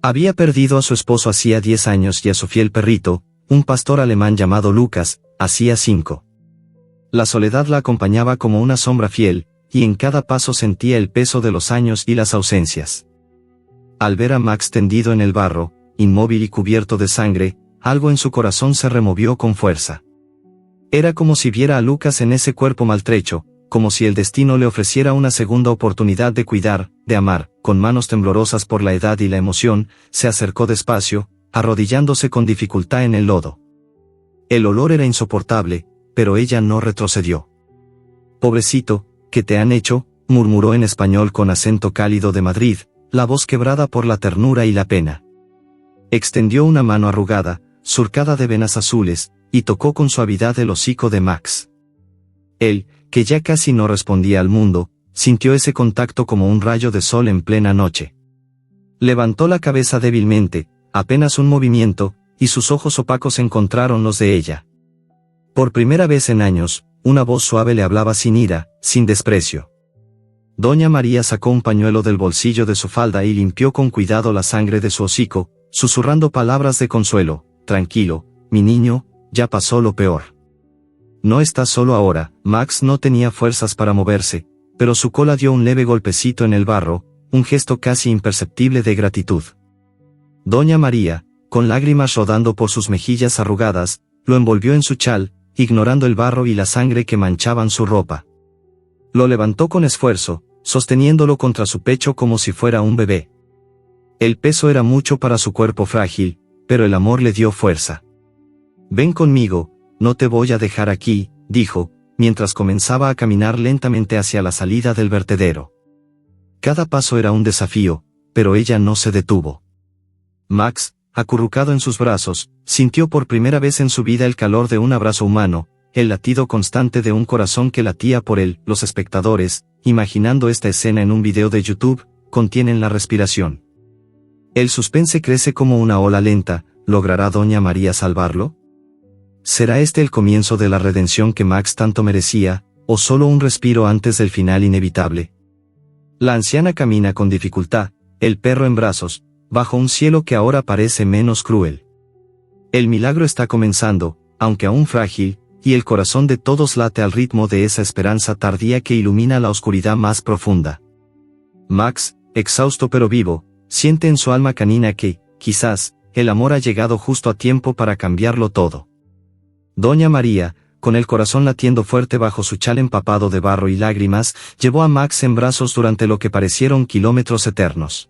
Había perdido a su esposo hacía 10 años y a su fiel perrito, un pastor alemán llamado Lucas, hacía 5. La soledad la acompañaba como una sombra fiel, y en cada paso sentía el peso de los años y las ausencias. Al ver a Max tendido en el barro, inmóvil y cubierto de sangre, algo en su corazón se removió con fuerza. Era como si viera a Lucas en ese cuerpo maltrecho, como si el destino le ofreciera una segunda oportunidad de cuidar, de amar. Con manos temblorosas por la edad y la emoción, se acercó despacio, arrodillándose con dificultad en el lodo. El olor era insoportable, pero ella no retrocedió. «Pobrecito, ¿qué te han hecho?», murmuró en español con acento cálido de Madrid, la voz quebrada por la ternura y la pena. Extendió una mano arrugada, surcada de venas azules, y tocó con suavidad el hocico de Max. Él, que ya casi no respondía al mundo, sintió ese contacto como un rayo de sol en plena noche. Levantó la cabeza débilmente, apenas un movimiento, y sus ojos opacos encontraron los de ella. Por primera vez en años, una voz suave le hablaba sin ira, sin desprecio. Doña María sacó un pañuelo del bolsillo de su falda y limpió con cuidado la sangre de su hocico, susurrando palabras de consuelo. «Tranquilo, mi niño, ya pasó lo peor. No estás solo ahora». Max no tenía fuerzas para moverse, pero su cola dio un leve golpecito en el barro, un gesto casi imperceptible de gratitud. Doña María, con lágrimas rodando por sus mejillas arrugadas, lo envolvió en su chal, ignorando el barro y la sangre que manchaban su ropa. Lo levantó con esfuerzo, sosteniéndolo contra su pecho como si fuera un bebé. El peso era mucho para su cuerpo frágil, pero el amor le dio fuerza. «Ven conmigo, no te voy a dejar aquí», dijo, mientras comenzaba a caminar lentamente hacia la salida del vertedero. Cada paso era un desafío, pero ella no se detuvo. Max, acurrucado en sus brazos, sintió por primera vez en su vida el calor de un abrazo humano, el latido constante de un corazón que latía por él. Los espectadores, imaginando esta escena en un video de YouTube, contienen la respiración. El suspense crece como una ola lenta. ¿Logrará Doña María salvarlo? ¿Será este el comienzo de la redención que Max tanto merecía, o solo un respiro antes del final inevitable? La anciana camina con dificultad, el perro en brazos, bajo un cielo que ahora parece menos cruel. El milagro está comenzando, aunque aún frágil, y el corazón de todos late al ritmo de esa esperanza tardía que ilumina la oscuridad más profunda. Max, exhausto pero vivo, siente en su alma canina que, quizás, el amor ha llegado justo a tiempo para cambiarlo todo. Doña María, con el corazón latiendo fuerte bajo su chal empapado de barro y lágrimas, llevó a Max en brazos durante lo que parecieron kilómetros eternos.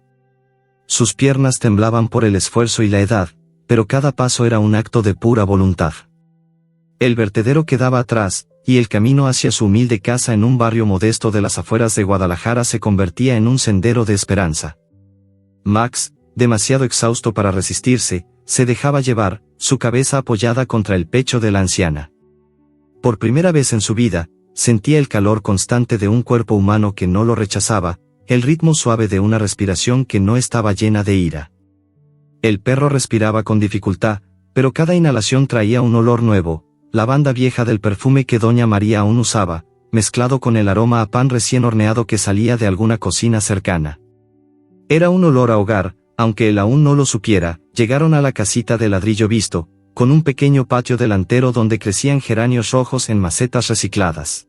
Sus piernas temblaban por el esfuerzo y la edad, pero cada paso era un acto de pura voluntad. El vertedero quedaba atrás, y el camino hacia su humilde casa en un barrio modesto de las afueras de Guadalajara se convertía en un sendero de esperanza. Max, demasiado exhausto para resistirse, se dejaba llevar, su cabeza apoyada contra el pecho de la anciana. Por primera vez en su vida, sentía el calor constante de un cuerpo humano que no lo rechazaba, el ritmo suave de una respiración que no estaba llena de ira. El perro respiraba con dificultad, pero cada inhalación traía un olor nuevo, la banda vieja del perfume que Doña María aún usaba, mezclado con el aroma a pan recién horneado que salía de alguna cocina cercana. Era un olor a hogar, aunque él aún no lo supiera. Llegaron a la casita de ladrillo visto, con un pequeño patio delantero donde crecían geranios rojos en macetas recicladas.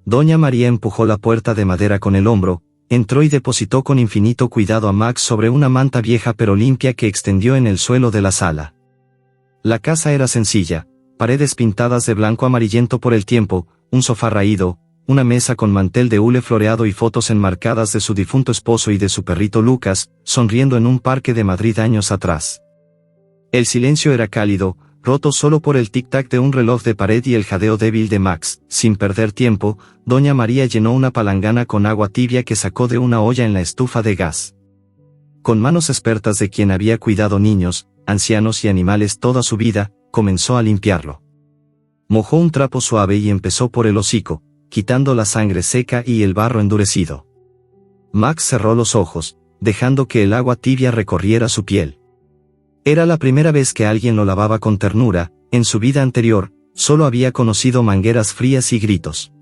Doña María empujó la puerta de madera con el hombro, entró y depositó con infinito cuidado a Max sobre una manta vieja pero limpia que extendió en el suelo de la sala. La casa era sencilla, paredes pintadas de blanco amarillento por el tiempo, un sofá raído, una mesa con mantel de hule floreado y fotos enmarcadas de su difunto esposo y de su perrito Lucas, sonriendo en un parque de Madrid años atrás. El silencio era cálido, roto solo por el tic-tac de un reloj de pared y el jadeo débil de Max. Sin perder tiempo, Doña María llenó una palangana con agua tibia que sacó de una olla en la estufa de gas. Con manos expertas de quien había cuidado niños, ancianos y animales toda su vida, comenzó a limpiarlo. Mojó un trapo suave y empezó por el hocico, quitando la sangre seca y el barro endurecido. Max cerró los ojos, dejando que el agua tibia recorriera su piel. Era la primera vez que alguien lo lavaba con ternura. En su vida anterior, solo había conocido mangueras frías y gritos.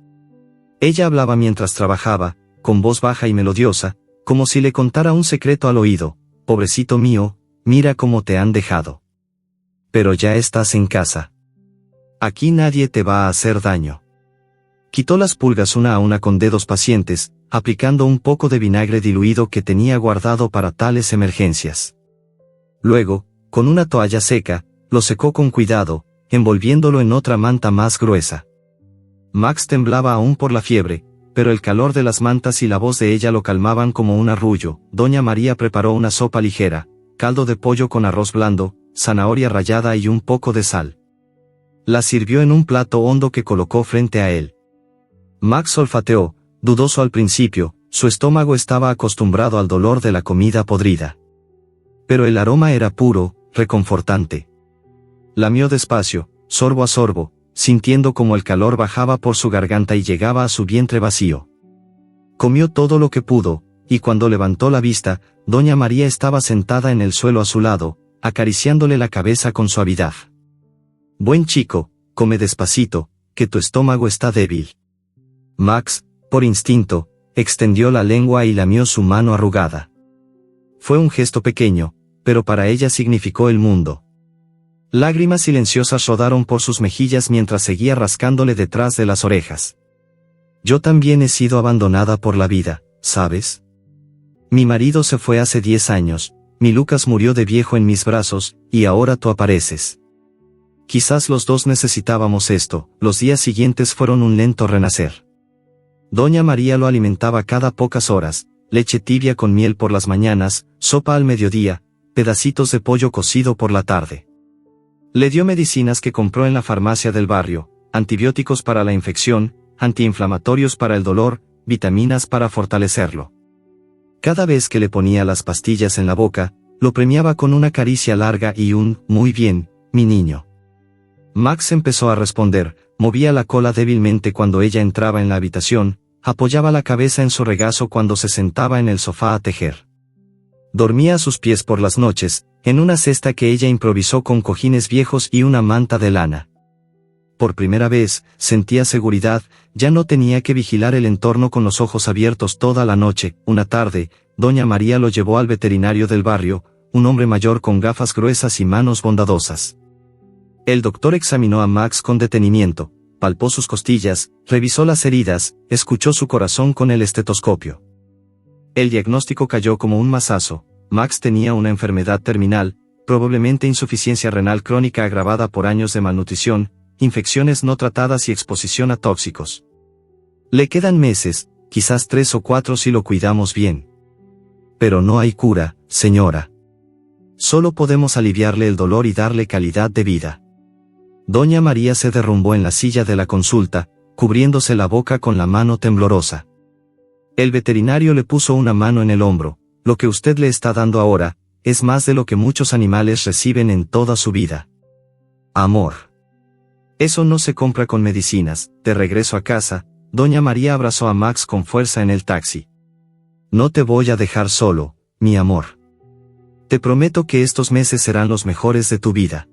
Ella hablaba mientras trabajaba, con voz baja y melodiosa, como si le contara un secreto al oído. Pobrecito mío, mira cómo te han dejado. Pero ya estás en casa. Aquí nadie te va a hacer daño. Quitó las pulgas una a una con dedos pacientes, aplicando un poco de vinagre diluido que tenía guardado para tales emergencias. Luego, con una toalla seca, lo secó con cuidado, envolviéndolo en otra manta más gruesa. Max temblaba aún por la fiebre, pero el calor de las mantas y la voz de ella lo calmaban como un arrullo. Doña María preparó una sopa ligera, caldo de pollo con arroz blando, zanahoria rallada y un poco de sal. La sirvió en un plato hondo que colocó frente a él. Max olfateó, dudoso al principio, su estómago estaba acostumbrado al dolor de la comida podrida. Pero el aroma era puro, reconfortante. Lamió despacio, sorbo a sorbo, sintiendo como el calor bajaba por su garganta y llegaba a su vientre vacío. Comió todo lo que pudo, y cuando levantó la vista, Doña María estaba sentada en el suelo a su lado, acariciándole la cabeza con suavidad. Buen chico, come despacito, que tu estómago está débil. Max, por instinto, extendió la lengua y lamió su mano arrugada. Fue un gesto pequeño, pero para ella significó el mundo. Lágrimas silenciosas rodaron por sus mejillas mientras seguía rascándole detrás de las orejas. Yo también he sido abandonada por la vida, ¿sabes? Mi marido se fue hace 10 años, mi Lucas murió de viejo en mis brazos, y ahora tú apareces. Quizás los dos necesitábamos esto. Los días siguientes fueron un lento renacer. Doña María lo alimentaba cada pocas horas, leche tibia con miel por las mañanas, sopa al mediodía, pedacitos de pollo cocido por la tarde. Le dio medicinas que compró en la farmacia del barrio, antibióticos para la infección, antiinflamatorios para el dolor, vitaminas para fortalecerlo. Cada vez que le ponía las pastillas en la boca, lo premiaba con una caricia larga y un «muy bien, mi niño». Max empezó a responder, movía la cola débilmente cuando ella entraba en la habitación, apoyaba la cabeza en su regazo cuando se sentaba en el sofá a tejer. Dormía a sus pies por las noches, en una cesta que ella improvisó con cojines viejos y una manta de lana. Por primera vez, sentía seguridad, ya no tenía que vigilar el entorno con los ojos abiertos toda la noche. Una tarde, Doña María lo llevó al veterinario del barrio, un hombre mayor con gafas gruesas y manos bondadosas. El doctor examinó a Max con detenimiento, palpó sus costillas, revisó las heridas, escuchó su corazón con el estetoscopio. El diagnóstico cayó como un mazazo. Max tenía una enfermedad terminal, probablemente insuficiencia renal crónica agravada por años de malnutrición, infecciones no tratadas y exposición a tóxicos. Le quedan meses, quizás 3 o 4 si lo cuidamos bien. Pero no hay cura, señora. Solo podemos aliviarle el dolor y darle calidad de vida. Doña María se derrumbó en la silla de la consulta, cubriéndose la boca con la mano temblorosa. El veterinario le puso una mano en el hombro. Lo que usted le está dando ahora, es más de lo que muchos animales reciben en toda su vida. Amor. Eso no se compra con medicinas. De regreso a casa, Doña María abrazó a Max con fuerza en el taxi. No te voy a dejar solo, mi amor. Te prometo que estos meses serán los mejores de tu vida.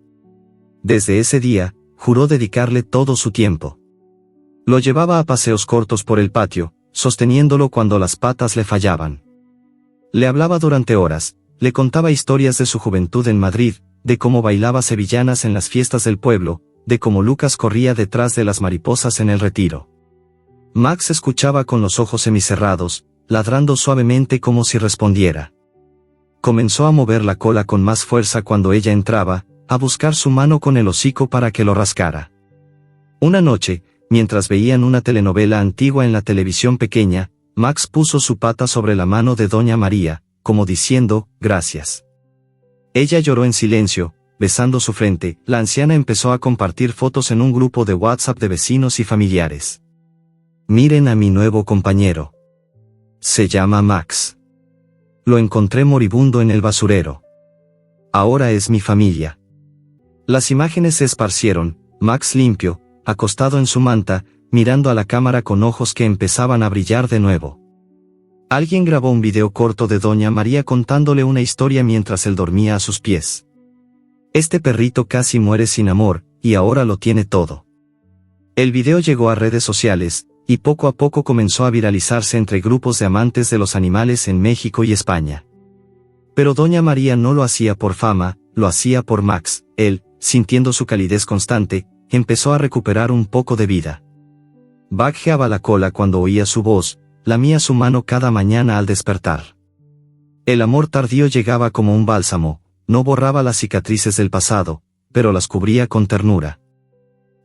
Desde ese día, juró dedicarle todo su tiempo. Lo llevaba a paseos cortos por el patio, sosteniéndolo cuando las patas le fallaban. Le hablaba durante horas, le contaba historias de su juventud en Madrid, de cómo bailaba sevillanas en las fiestas del pueblo, de cómo Lucas corría detrás de las mariposas en el Retiro. Max escuchaba con los ojos semicerrados, ladrando suavemente como si respondiera. Comenzó a mover la cola con más fuerza cuando ella entraba, a buscar su mano con el hocico para que lo rascara. Una noche, mientras veían una telenovela antigua en la televisión pequeña, Max puso su pata sobre la mano de Doña María, como diciendo, gracias. Ella lloró en silencio, besando su frente. La anciana empezó a compartir fotos en un grupo de WhatsApp de vecinos y familiares. Miren a mi nuevo compañero. Se llama Max. Lo encontré moribundo en el basurero. Ahora es mi familia. Las imágenes se esparcieron, Max limpio, acostado en su manta, mirando a la cámara con ojos que empezaban a brillar de nuevo. Alguien grabó un video corto de Doña María contándole una historia mientras él dormía a sus pies. Este perrito casi muere sin amor, y ahora lo tiene todo. El video llegó a redes sociales, y poco a poco comenzó a viralizarse entre grupos de amantes de los animales en México y España. Pero Doña María no lo hacía por fama, lo hacía por Max. Él, sintiendo su calidez constante, empezó a recuperar un poco de vida. Bajeaba la cola cuando oía su voz, lamía su mano cada mañana al despertar. El amor tardío llegaba como un bálsamo, no borraba las cicatrices del pasado, pero las cubría con ternura.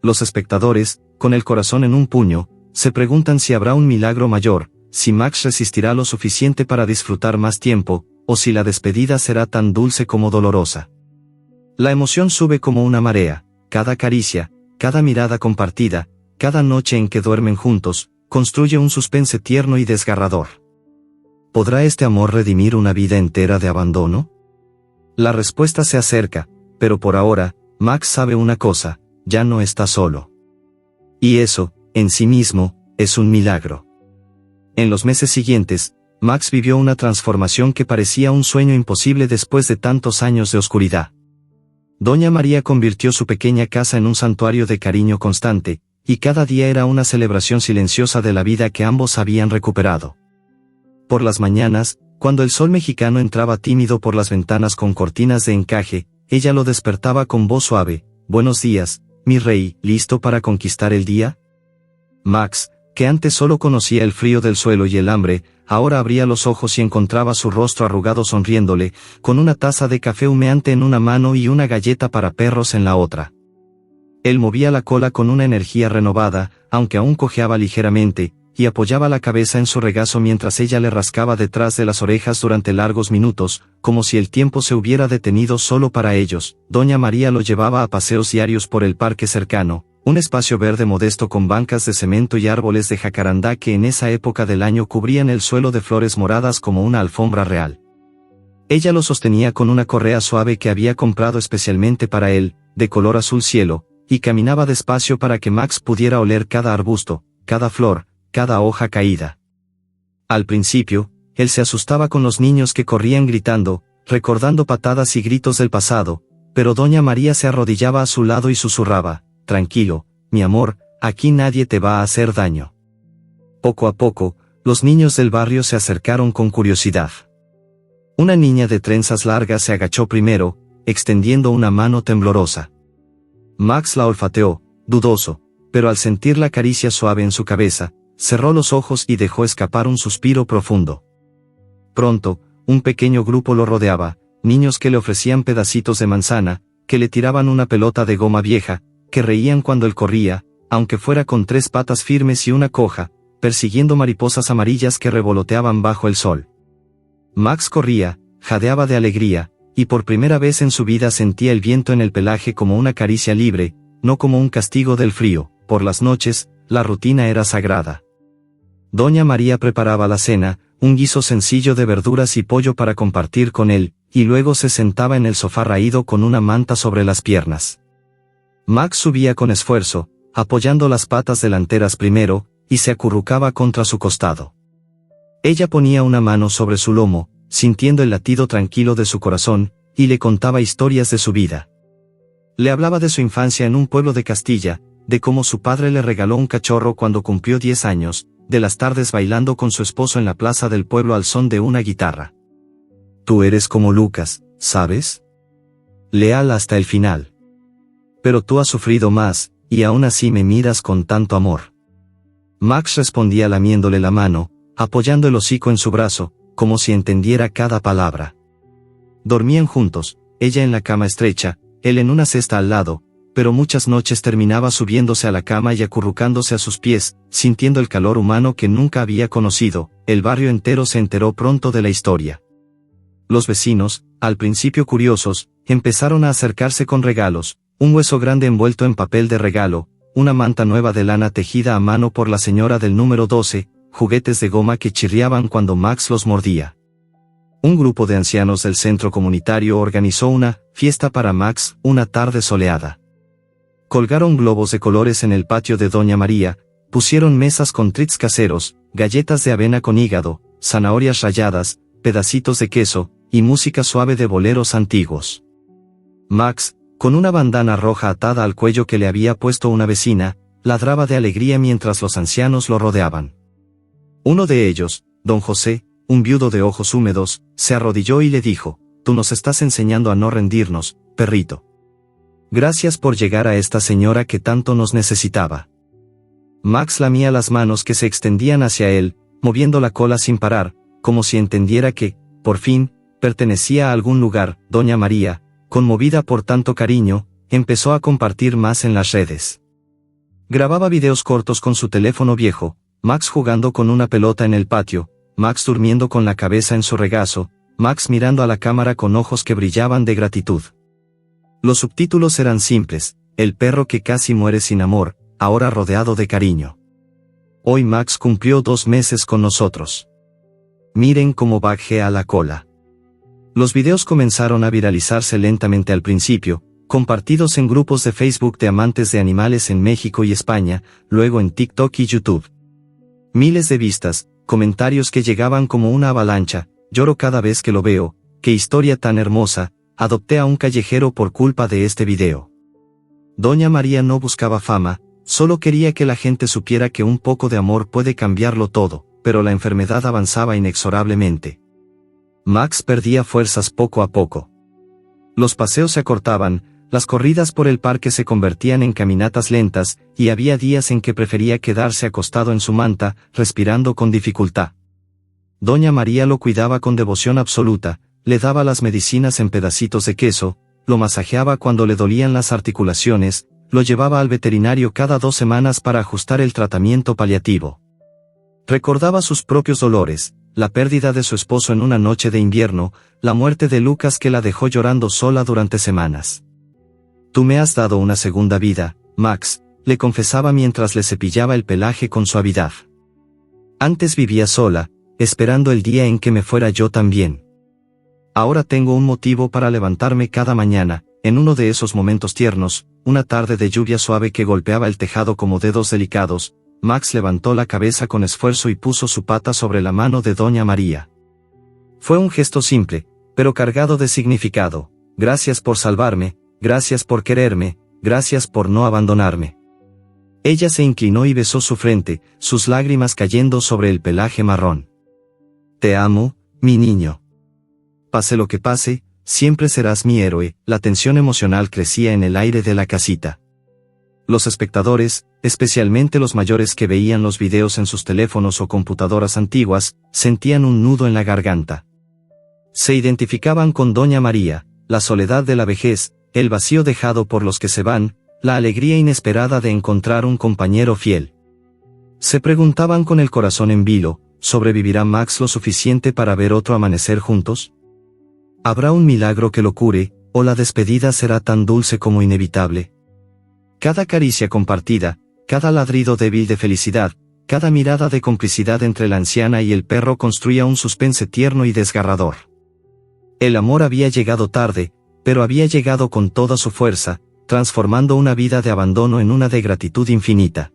Los espectadores, con el corazón en un puño, se preguntan si habrá un milagro mayor, si Max resistirá lo suficiente para disfrutar más tiempo, o si la despedida será tan dulce como dolorosa. La emoción sube como una marea, cada caricia, cada mirada compartida, cada noche en que duermen juntos, construye un suspense tierno y desgarrador. ¿Podrá este amor redimir una vida entera de abandono? La respuesta se acerca, pero por ahora, Max sabe una cosa, ya no está solo. Y eso, en sí mismo, es un milagro. En los meses siguientes, Max vivió una transformación que parecía un sueño imposible después de tantos años de oscuridad. Doña María convirtió su pequeña casa en un santuario de cariño constante, y cada día era una celebración silenciosa de la vida que ambos habían recuperado. Por las mañanas, cuando el sol mexicano entraba tímido por las ventanas con cortinas de encaje, ella lo despertaba con voz suave: «Buenos días, mi rey, ¿listo para conquistar el día?». Max, que antes solo conocía el frío del suelo y el hambre, ahora abría los ojos y encontraba su rostro arrugado sonriéndole, con una taza de café humeante en una mano y una galleta para perros en la otra. Él movía la cola con una energía renovada, aunque aún cojeaba ligeramente, y apoyaba la cabeza en su regazo mientras ella le rascaba detrás de las orejas durante largos minutos, como si el tiempo se hubiera detenido solo para ellos. Doña María lo llevaba a paseos diarios por el parque cercano, un espacio verde modesto con bancas de cemento y árboles de jacarandá que en esa época del año cubrían el suelo de flores moradas como una alfombra real. Ella lo sostenía con una correa suave que había comprado especialmente para él, de color azul cielo, y caminaba despacio para que Max pudiera oler cada arbusto, cada flor, cada hoja caída. Al principio, él se asustaba con los niños que corrían gritando, recordando patadas y gritos del pasado, pero Doña María se arrodillaba a su lado y susurraba: «Tranquilo, mi amor, aquí nadie te va a hacer daño». Poco a poco, los niños del barrio se acercaron con curiosidad. Una niña de trenzas largas se agachó primero, extendiendo una mano temblorosa. Max la olfateó, dudoso, pero al sentir la caricia suave en su cabeza, cerró los ojos y dejó escapar un suspiro profundo. Pronto, un pequeño grupo lo rodeaba, niños que le ofrecían pedacitos de manzana, que le tiraban una pelota de goma vieja, que reían cuando él corría, aunque fuera con 3 patas firmes y una coja, persiguiendo mariposas amarillas que revoloteaban bajo el sol. Max corría, jadeaba de alegría, y por primera vez en su vida sentía el viento en el pelaje como una caricia libre, no como un castigo del frío. Por las noches, la rutina era sagrada. Doña María preparaba la cena, un guiso sencillo de verduras y pollo para compartir con él, y luego se sentaba en el sofá raído con una manta sobre las piernas. Max subía con esfuerzo, apoyando las patas delanteras primero, y se acurrucaba contra su costado. Ella ponía una mano sobre su lomo, sintiendo el latido tranquilo de su corazón, y le contaba historias de su vida. Le hablaba de su infancia en un pueblo de Castilla, de cómo su padre le regaló un cachorro cuando cumplió 10 años, de las tardes bailando con su esposo en la plaza del pueblo al son de una guitarra. «Tú eres como Lucas, ¿sabes? Leal hasta el final. Pero tú has sufrido más, y aún así me miras con tanto amor». Max respondía lamiéndole la mano, apoyando el hocico en su brazo, como si entendiera cada palabra. Dormían juntos, ella en la cama estrecha, él en una cesta al lado, pero muchas noches terminaba subiéndose a la cama y acurrucándose a sus pies, sintiendo el calor humano que nunca había conocido. El barrio entero se enteró pronto de la historia. Los vecinos, al principio curiosos, empezaron a acercarse con regalos: un hueso grande envuelto en papel de regalo, una manta nueva de lana tejida a mano por la señora del número 12, juguetes de goma que chirriaban cuando Max los mordía. Un grupo de ancianos del centro comunitario organizó una fiesta para Max una tarde soleada. Colgaron globos de colores en el patio de Doña María, pusieron mesas con treats caseros, galletas de avena con hígado, zanahorias ralladas, pedacitos de queso, y música suave de boleros antiguos. Max, con una bandana roja atada al cuello que le había puesto una vecina, ladraba de alegría mientras los ancianos lo rodeaban. Uno de ellos, don José, un viudo de ojos húmedos, se arrodilló y le dijo: «Tú nos estás enseñando a no rendirnos, perrito. Gracias por llegar a esta señora que tanto nos necesitaba». Max lamía las manos que se extendían hacia él, moviendo la cola sin parar, como si entendiera que, por fin, pertenecía a algún lugar. Doña María, conmovida por tanto cariño, empezó a compartir más en las redes. Grababa videos cortos con su teléfono viejo, Max jugando con una pelota en el patio, Max durmiendo con la cabeza en su regazo, Max mirando a la cámara con ojos que brillaban de gratitud. Los subtítulos eran simples: el perro que casi muere sin amor, ahora rodeado de cariño. Hoy Max cumplió 2 meses con nosotros. Miren cómo bajé a la cola. Los videos comenzaron a viralizarse lentamente al principio, compartidos en grupos de Facebook de amantes de animales en México y España, luego en TikTok y YouTube. Miles de vistas, comentarios que llegaban como una avalancha: «Lloro cada vez que lo veo, qué historia tan hermosa, adopté a un callejero por culpa de este video». Doña María no buscaba fama, solo quería que la gente supiera que un poco de amor puede cambiarlo todo, pero la enfermedad avanzaba inexorablemente. Max perdía fuerzas poco a poco. Los paseos se acortaban, las corridas por el parque se convertían en caminatas lentas, y había días en que prefería quedarse acostado en su manta, respirando con dificultad. Doña María lo cuidaba con devoción absoluta, le daba las medicinas en pedacitos de queso, lo masajeaba cuando le dolían las articulaciones, lo llevaba al veterinario cada 2 semanas para ajustar el tratamiento paliativo. Recordaba sus propios dolores, la pérdida de su esposo en una noche de invierno, la muerte de Lucas que la dejó llorando sola durante semanas. «Tú me has dado una segunda vida, Max», le confesaba mientras le cepillaba el pelaje con suavidad. «Antes vivía sola, esperando el día en que me fuera yo también. Ahora tengo un motivo para levantarme cada mañana». En uno de esos momentos tiernos, una tarde de lluvia suave que golpeaba el tejado como dedos delicados, Max levantó la cabeza con esfuerzo y puso su pata sobre la mano de Doña María. Fue un gesto simple, pero cargado de significado: «Gracias por salvarme, gracias por quererme, gracias por no abandonarme». Ella se inclinó y besó su frente, sus lágrimas cayendo sobre el pelaje marrón. «Te amo, mi niño. Pase lo que pase, siempre serás mi héroe». La tensión emocional crecía en el aire de la casita. Los espectadores, especialmente los mayores que veían los videos en sus teléfonos o computadoras antiguas, sentían un nudo en la garganta. Se identificaban con Doña María: la soledad de la vejez, el vacío dejado por los que se van, la alegría inesperada de encontrar un compañero fiel. Se preguntaban con el corazón en vilo: ¿sobrevivirá Max lo suficiente para ver otro amanecer juntos? ¿Habrá un milagro que lo cure, o la despedida será tan dulce como inevitable? Cada caricia compartida, cada ladrido débil de felicidad, cada mirada de complicidad entre la anciana y el perro construía un suspense tierno y desgarrador. El amor había llegado tarde, pero había llegado con toda su fuerza, transformando una vida de abandono en una de gratitud infinita.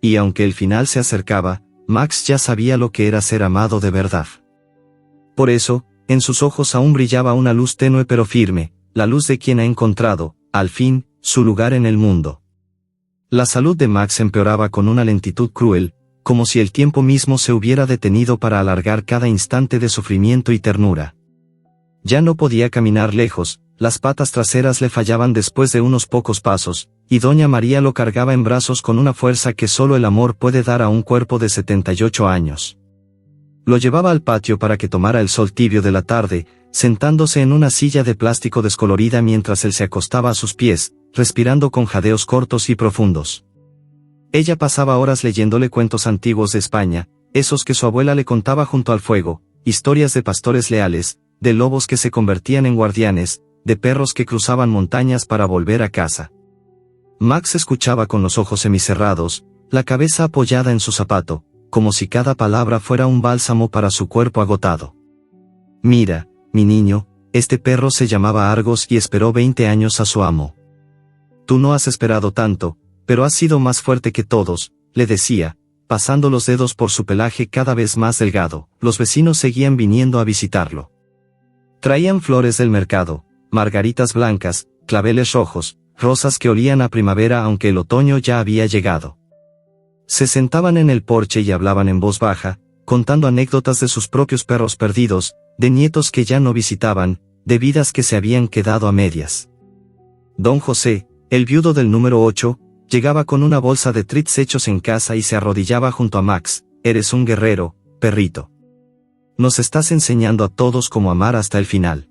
Y aunque el final se acercaba, Max ya sabía lo que era ser amado de verdad. Por eso, en sus ojos aún brillaba una luz tenue pero firme, la luz de quien ha encontrado, al fin, su lugar en el mundo. La salud de Max empeoraba con una lentitud cruel, como si el tiempo mismo se hubiera detenido para alargar cada instante de sufrimiento y ternura. Ya no podía caminar lejos, las patas traseras le fallaban después de unos pocos pasos, y Doña María lo cargaba en brazos con una fuerza que solo el amor puede dar a un cuerpo de 78 años. Lo llevaba al patio para que tomara el sol tibio de la tarde, sentándose en una silla de plástico descolorida mientras él se acostaba a sus pies, respirando con jadeos cortos y profundos. Ella pasaba horas leyéndole cuentos antiguos de España, esos que su abuela le contaba junto al fuego, historias de pastores leales, de lobos que se convertían en guardianes, de perros que cruzaban montañas para volver a casa. Max escuchaba con los ojos semicerrados, la cabeza apoyada en su zapato, como si cada palabra fuera un bálsamo para su cuerpo agotado. «Mira, mi niño, este perro se llamaba Argos y esperó 20 años a su amo. Tú no has esperado tanto, pero has sido más fuerte que todos», le decía, pasando los dedos por su pelaje cada vez más delgado. Los vecinos seguían viniendo a visitarlo. Traían flores del mercado, margaritas blancas, claveles rojos, rosas que olían a primavera aunque el otoño ya había llegado. Se sentaban en el porche y hablaban en voz baja, contando anécdotas de sus propios perros perdidos, de nietos que ya no visitaban, de vidas que se habían quedado a medias. Don José, el viudo del número 8, llegaba con una bolsa de treats hechos en casa y se arrodillaba junto a Max. Eres un guerrero, perrito. Nos estás enseñando a todos cómo amar hasta el final.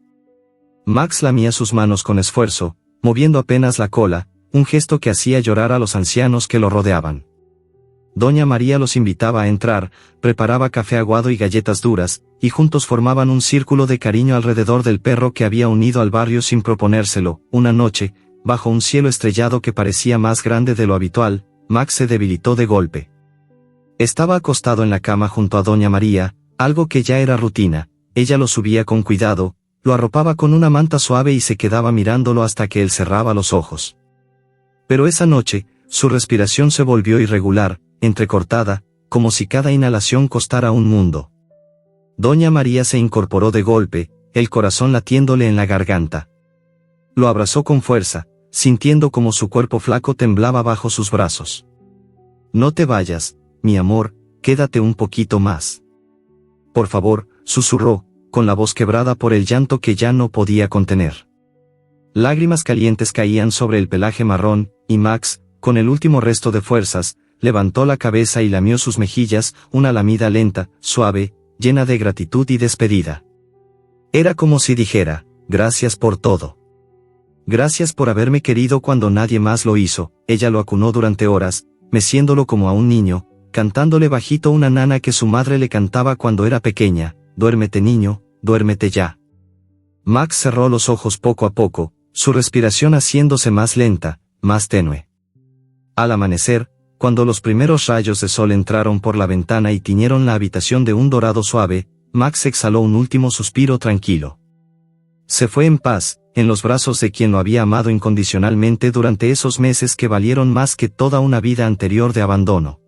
Max lamía sus manos con esfuerzo, moviendo apenas la cola, un gesto que hacía llorar a los ancianos que lo rodeaban. Doña María los invitaba a entrar, preparaba café aguado y galletas duras, y juntos formaban un círculo de cariño alrededor del perro que había unido al barrio sin proponérselo. Una noche, bajo un cielo estrellado que parecía más grande de lo habitual, Max se debilitó de golpe. Estaba acostado en la cama junto a Doña María, algo que ya era rutina. Ella lo subía con cuidado, lo arropaba con una manta suave y se quedaba mirándolo hasta que él cerraba los ojos. Pero esa noche, su respiración se volvió irregular, entrecortada, como si cada inhalación costara un mundo. Doña María se incorporó de golpe, el corazón latiéndole en la garganta. Lo abrazó con fuerza, sintiendo como su cuerpo flaco temblaba bajo sus brazos. No te vayas, mi amor, quédate un poquito más. Por favor, susurró, con la voz quebrada por el llanto que ya no podía contener. Lágrimas calientes caían sobre el pelaje marrón, y Max, con el último resto de fuerzas, levantó la cabeza y lamió sus mejillas, una lamida lenta, suave, llena de gratitud y despedida. Era como si dijera, gracias por todo. Gracias por haberme querido cuando nadie más lo hizo. Ella lo acunó durante horas, meciéndolo como a un niño, cantándole bajito una nana que su madre le cantaba cuando era pequeña, duérmete niño, duérmete ya. Max cerró los ojos poco a poco, su respiración haciéndose más lenta, más tenue. Al amanecer, cuando los primeros rayos de sol entraron por la ventana y tiñeron la habitación de un dorado suave, Max exhaló un último suspiro tranquilo. Se fue en paz, en los brazos de quien lo había amado incondicionalmente durante esos meses que valieron más que toda una vida anterior de abandono.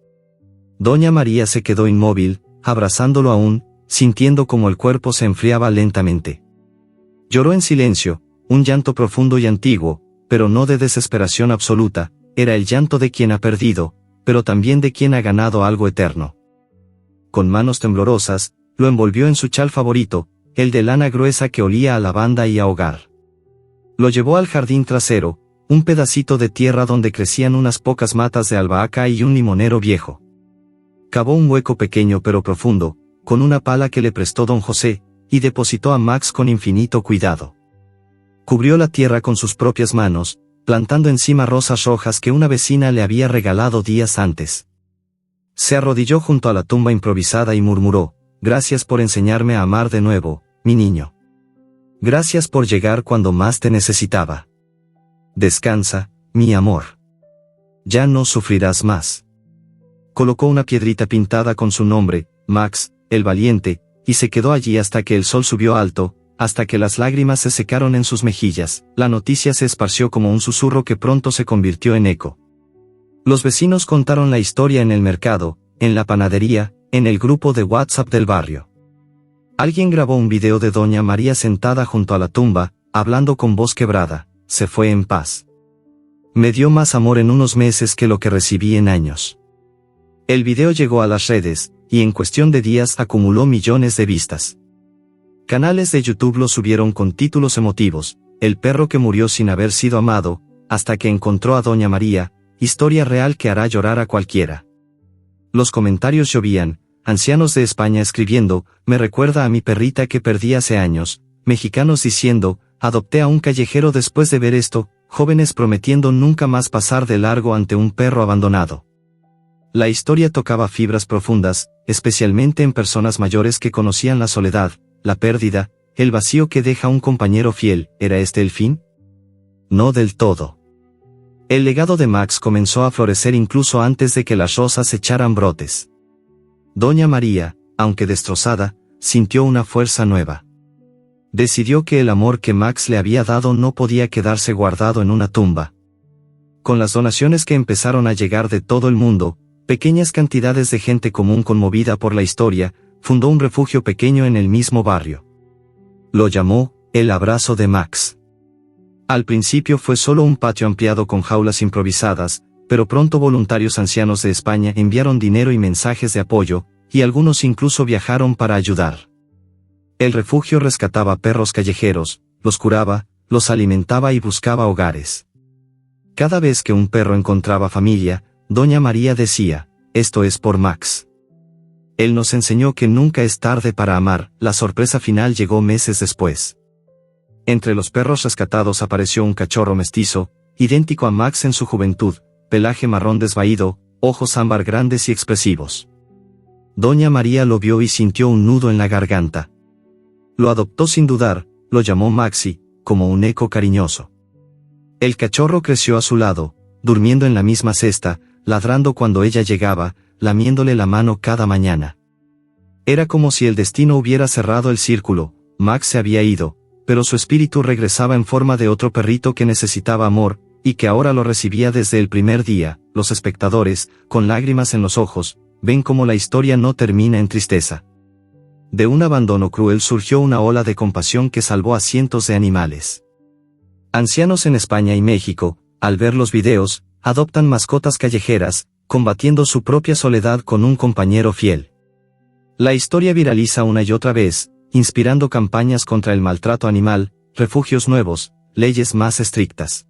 Doña María se quedó inmóvil, abrazándolo aún, sintiendo como el cuerpo se enfriaba lentamente. Lloró en silencio, un llanto profundo y antiguo, pero no de desesperación absoluta, era el llanto de quien ha perdido, pero también de quien ha ganado algo eterno. Con manos temblorosas, lo envolvió en su chal favorito, el de lana gruesa que olía a lavanda y a hogar. Lo llevó al jardín trasero, un pedacito de tierra donde crecían unas pocas matas de albahaca y un limonero viejo. Cavó un hueco pequeño pero profundo, con una pala que le prestó don José, y depositó a Max con infinito cuidado. Cubrió la tierra con sus propias manos, plantando encima rosas rojas que una vecina le había regalado días antes. Se arrodilló junto a la tumba improvisada y murmuró, gracias por enseñarme a amar de nuevo, mi niño. Gracias por llegar cuando más te necesitaba. Descansa, mi amor. Ya no sufrirás más. Colocó una piedrita pintada con su nombre, Max, el valiente, y se quedó allí hasta que el sol subió alto, hasta que las lágrimas se secaron en sus mejillas. La noticia se esparció como un susurro que pronto se convirtió en eco. Los vecinos contaron la historia en el mercado, en la panadería, en el grupo de WhatsApp del barrio. Alguien grabó un video de Doña María sentada junto a la tumba, hablando con voz quebrada, se fue en paz. Me dio más amor en unos meses que lo que recibí en años. El video llegó a las redes, y en cuestión de días acumuló millones de vistas. Canales de YouTube lo subieron con títulos emotivos, el perro que murió sin haber sido amado, hasta que encontró a Doña María, historia real que hará llorar a cualquiera. Los comentarios llovían, ancianos de España escribiendo, me recuerda a mi perrita que perdí hace años, mexicanos diciendo, adopté a un callejero después de ver esto, jóvenes prometiendo nunca más pasar de largo ante un perro abandonado. La historia tocaba fibras profundas, especialmente en personas mayores que conocían la soledad, la pérdida, el vacío que deja un compañero fiel. ¿Era este el fin? No del todo. El legado de Max comenzó a florecer incluso antes de que las rosas echaran brotes. Doña María, aunque destrozada, sintió una fuerza nueva. Decidió que el amor que Max le había dado no podía quedarse guardado en una tumba. Con las donaciones que empezaron a llegar de todo el mundo, pequeñas cantidades de gente común conmovida por la historia, fundó un refugio pequeño en el mismo barrio. Lo llamó El Abrazo de Max. Al principio fue solo un patio ampliado con jaulas improvisadas, pero pronto voluntarios ancianos de España enviaron dinero y mensajes de apoyo, y algunos incluso viajaron para ayudar. El refugio rescataba perros callejeros, los curaba, los alimentaba y buscaba hogares. Cada vez que un perro encontraba familia, Doña María decía, esto es por Max. Él nos enseñó que nunca es tarde para amar. La sorpresa final llegó meses después. Entre los perros rescatados apareció un cachorro mestizo, idéntico a Max en su juventud, pelaje marrón desvaído, ojos ámbar grandes y expresivos. Doña María lo vio y sintió un nudo en la garganta. Lo adoptó sin dudar, lo llamó Maxi, como un eco cariñoso. El cachorro creció a su lado, durmiendo en la misma cesta, ladrando cuando ella llegaba, lamiéndole la mano cada mañana. Era como si el destino hubiera cerrado el círculo. Max se había ido, pero su espíritu regresaba en forma de otro perrito que necesitaba amor, y que ahora lo recibía desde el primer día. Los espectadores, con lágrimas en los ojos, ven cómo la historia no termina en tristeza. De un abandono cruel surgió una ola de compasión que salvó a cientos de animales. Ancianos en España y México, al ver los videos, adoptan mascotas callejeras, combatiendo su propia soledad con un compañero fiel. La historia viraliza una y otra vez, inspirando campañas contra el maltrato animal, refugios nuevos, leyes más estrictas.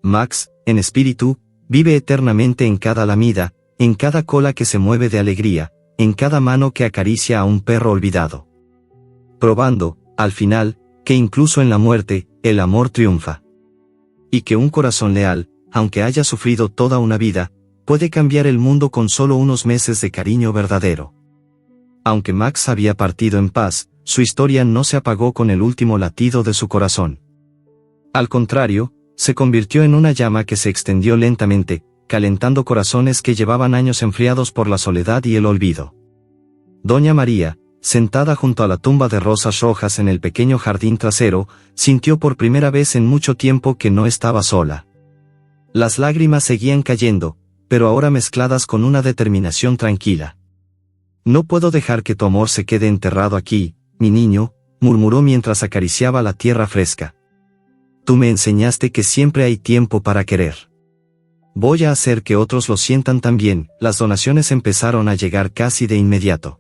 Max, en espíritu, vive eternamente en cada lamida, en cada cola que se mueve de alegría, en cada mano que acaricia a un perro olvidado. Probando, al final, que incluso en la muerte, el amor triunfa. Y que un corazón leal, aunque haya sufrido toda una vida, puede cambiar el mundo con solo unos meses de cariño verdadero. Aunque Max había partido en paz, su historia no se apagó con el último latido de su corazón. Al contrario, se convirtió en una llama que se extendió lentamente, calentando corazones que llevaban años enfriados por la soledad y el olvido. Doña María, sentada junto a la tumba de rosas rojas en el pequeño jardín trasero, sintió por primera vez en mucho tiempo que no estaba sola. Las lágrimas seguían cayendo, pero ahora mezcladas con una determinación tranquila. No puedo dejar que tu amor se quede enterrado aquí, mi niño, murmuró mientras acariciaba la tierra fresca. Tú me enseñaste que siempre hay tiempo para querer. Voy a hacer que otros lo sientan también. Las donaciones empezaron a llegar casi de inmediato.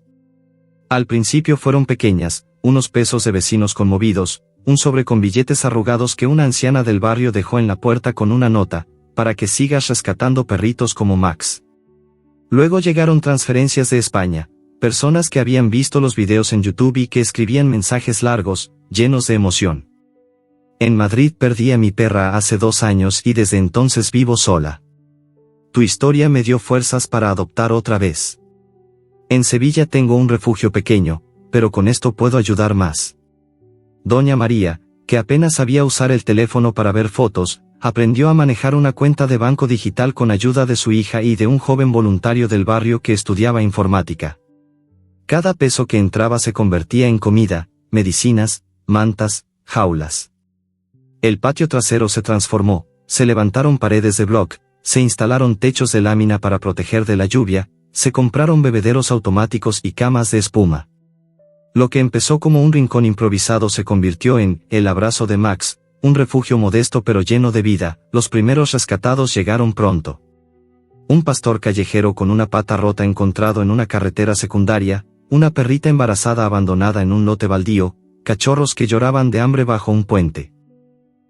Al principio fueron pequeñas, unos pesos de vecinos conmovidos, un sobre con billetes arrugados que una anciana del barrio dejó en la puerta con una nota, para que sigas rescatando perritos como Max. Luego llegaron transferencias de España, personas que habían visto los videos en YouTube y que escribían mensajes largos, llenos de emoción. En Madrid perdí a mi perra hace 2 años y desde entonces vivo sola. Tu historia me dio fuerzas para adoptar otra vez. En Sevilla tengo un refugio pequeño, pero con esto puedo ayudar más. Doña María, que apenas sabía usar el teléfono para ver fotos, aprendió a manejar una cuenta de banco digital con ayuda de su hija y de un joven voluntario del barrio que estudiaba informática. Cada peso que entraba se convertía en comida, medicinas, mantas, jaulas. El patio trasero se transformó, se levantaron paredes de bloc, se instalaron techos de lámina para proteger de la lluvia, se compraron bebederos automáticos y camas de espuma. Lo que empezó como un rincón improvisado se convirtió en El Abrazo de Max, un refugio modesto pero lleno de vida. Los primeros rescatados llegaron pronto. Un pastor callejero con una pata rota encontrado en una carretera secundaria, una perrita embarazada abandonada en un lote baldío, cachorros que lloraban de hambre bajo un puente.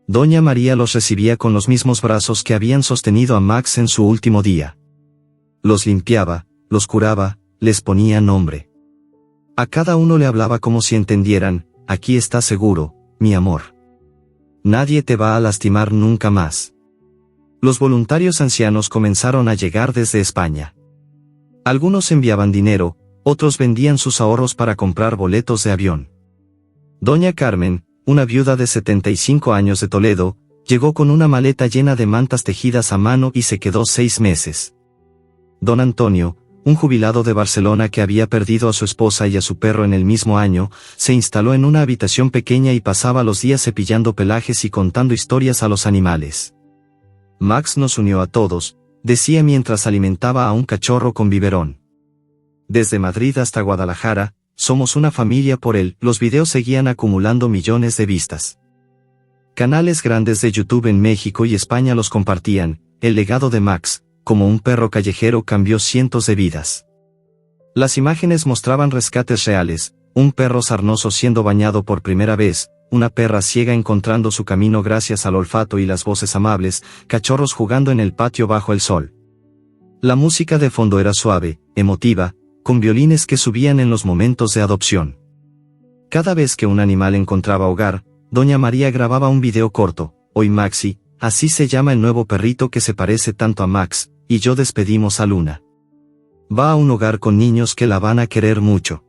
Doña María los recibía con los mismos brazos que habían sostenido a Max en su último día. Los limpiaba, los curaba, les ponía nombre. A cada uno le hablaba como si entendieran: aquí estás seguro, mi amor. Nadie te va a lastimar nunca más. Los voluntarios ancianos comenzaron a llegar desde España. Algunos enviaban dinero, otros vendían sus ahorros para comprar boletos de avión. Doña Carmen, una viuda de 75 años de Toledo, llegó con una maleta llena de mantas tejidas a mano y se quedó 6 meses. Don Antonio, un jubilado de Barcelona que había perdido a su esposa y a su perro en el mismo año, se instaló en una habitación pequeña y pasaba los días cepillando pelajes y contando historias a los animales. Max nos unió a todos, decía mientras alimentaba a un cachorro con biberón. Desde Madrid hasta Guadalajara, somos una familia por él. Los videos seguían acumulando millones de vistas. Canales grandes de YouTube en México y España los compartían. El legado de Max, como un perro callejero, cambió cientos de vidas. Las imágenes mostraban rescates reales, un perro sarnoso siendo bañado por primera vez, una perra ciega encontrando su camino gracias al olfato y las voces amables, cachorros jugando en el patio bajo el sol. La música de fondo era suave, emotiva, con violines que subían en los momentos de adopción. Cada vez que un animal encontraba hogar, Doña María grababa un video corto. Hoy Maxi, así se llama el nuevo perrito que se parece tanto a Max, y yo despedimos a Luna. Va a un hogar con niños que la van a querer mucho.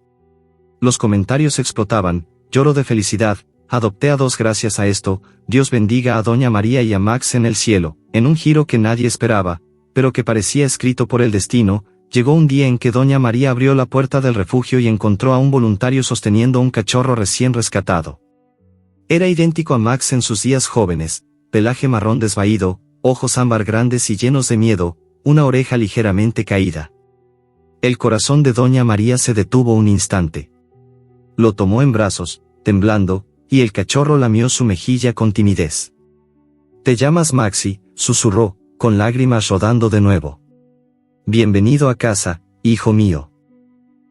Los comentarios explotaban, lloro de felicidad, adopté a 2 gracias a esto, Dios bendiga a Doña María y a Max en el cielo. En un giro que nadie esperaba, pero que parecía escrito por el destino, llegó un día en que Doña María abrió la puerta del refugio y encontró a un voluntario sosteniendo un cachorro recién rescatado. Era idéntico a Max en sus días jóvenes, pelaje marrón desvaído, ojos ámbar grandes y llenos de miedo, una oreja ligeramente caída. El corazón de Doña María se detuvo un instante. Lo tomó en brazos, temblando, y el cachorro lamió su mejilla con timidez. «¿Te llamas Maxi?», susurró, con lágrimas rodando de nuevo. «Bienvenido a casa, hijo mío».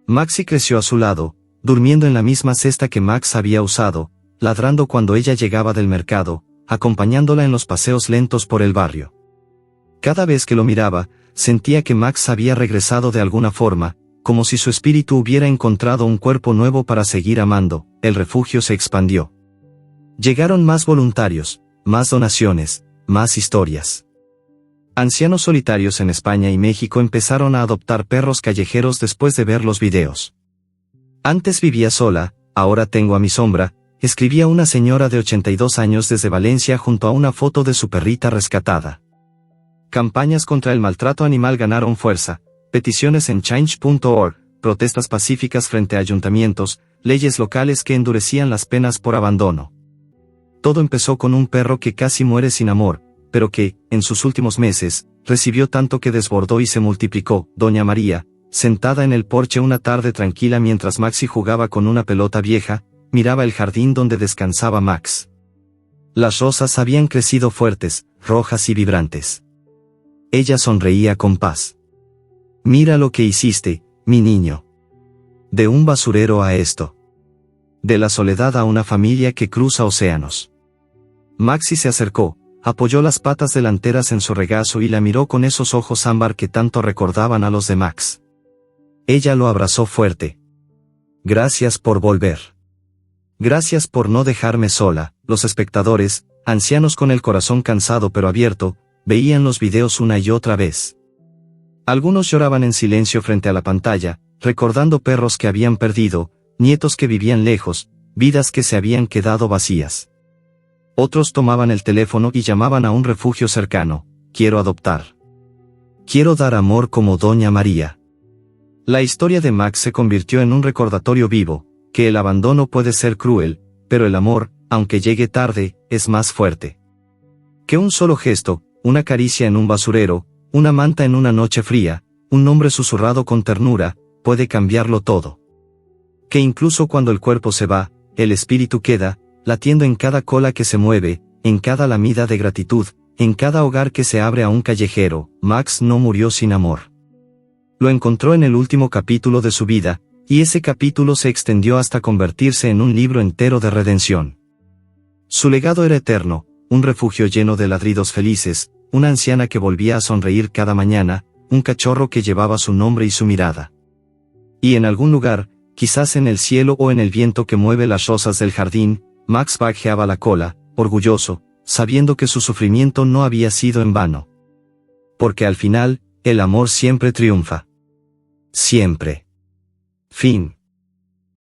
Maxi creció a su lado, durmiendo en la misma cesta que Max había usado, ladrando cuando ella llegaba del mercado, acompañándola en los paseos lentos por el barrio. Cada vez que lo miraba, sentía que Max había regresado de alguna forma, como si su espíritu hubiera encontrado un cuerpo nuevo para seguir amando. El refugio se expandió. Llegaron más voluntarios, más donaciones, más historias. Ancianos solitarios en España y México empezaron a adoptar perros callejeros después de ver los videos. «Antes vivía sola, ahora tengo a mi sombra», escribía una señora de 82 años desde Valencia junto a una foto de su perrita rescatada. Campañas contra el maltrato animal ganaron fuerza, peticiones en change.org, protestas pacíficas frente a ayuntamientos, leyes locales que endurecían las penas por abandono. Todo empezó con un perro que casi muere sin amor, pero que, en sus últimos meses, recibió tanto que desbordó y se multiplicó. Doña María, sentada en el porche una tarde tranquila mientras Maxi jugaba con una pelota vieja, miraba el jardín donde descansaba Max. Las rosas habían crecido fuertes, rojas y vibrantes. Ella sonreía con paz. «Mira lo que hiciste, mi niño. De un basurero a esto. De la soledad a una familia que cruza océanos». Maxi se acercó, apoyó las patas delanteras en su regazo y la miró con esos ojos ámbar que tanto recordaban a los de Max. Ella lo abrazó fuerte. «Gracias por volver. Gracias por no dejarme sola». Los espectadores, ancianos con el corazón cansado pero abierto, veían los videos una y otra vez. Algunos lloraban en silencio frente a la pantalla, recordando perros que habían perdido, nietos que vivían lejos, vidas que se habían quedado vacías. Otros tomaban el teléfono y llamaban a un refugio cercano. «Quiero adoptar. Quiero dar amor como Doña María». La historia de Max se convirtió en un recordatorio vivo, que el abandono puede ser cruel, pero el amor, aunque llegue tarde, es más fuerte. Que un solo gesto, una caricia en un basurero, una manta en una noche fría, un nombre susurrado con ternura, puede cambiarlo todo. Que incluso cuando el cuerpo se va, el espíritu queda, latiendo en cada cola que se mueve, en cada lamida de gratitud, en cada hogar que se abre a un callejero. Max no murió sin amor. Lo encontró en el último capítulo de su vida, y ese capítulo se extendió hasta convertirse en un libro entero de redención. Su legado era eterno, un refugio lleno de ladridos felices, una anciana que volvía a sonreír cada mañana, un cachorro que llevaba su nombre y su mirada. Y en algún lugar, quizás en el cielo o en el viento que mueve las rosas del jardín, Max bajeaba la cola, orgulloso, sabiendo que su sufrimiento no había sido en vano. Porque al final, el amor siempre triunfa. Siempre. Fin.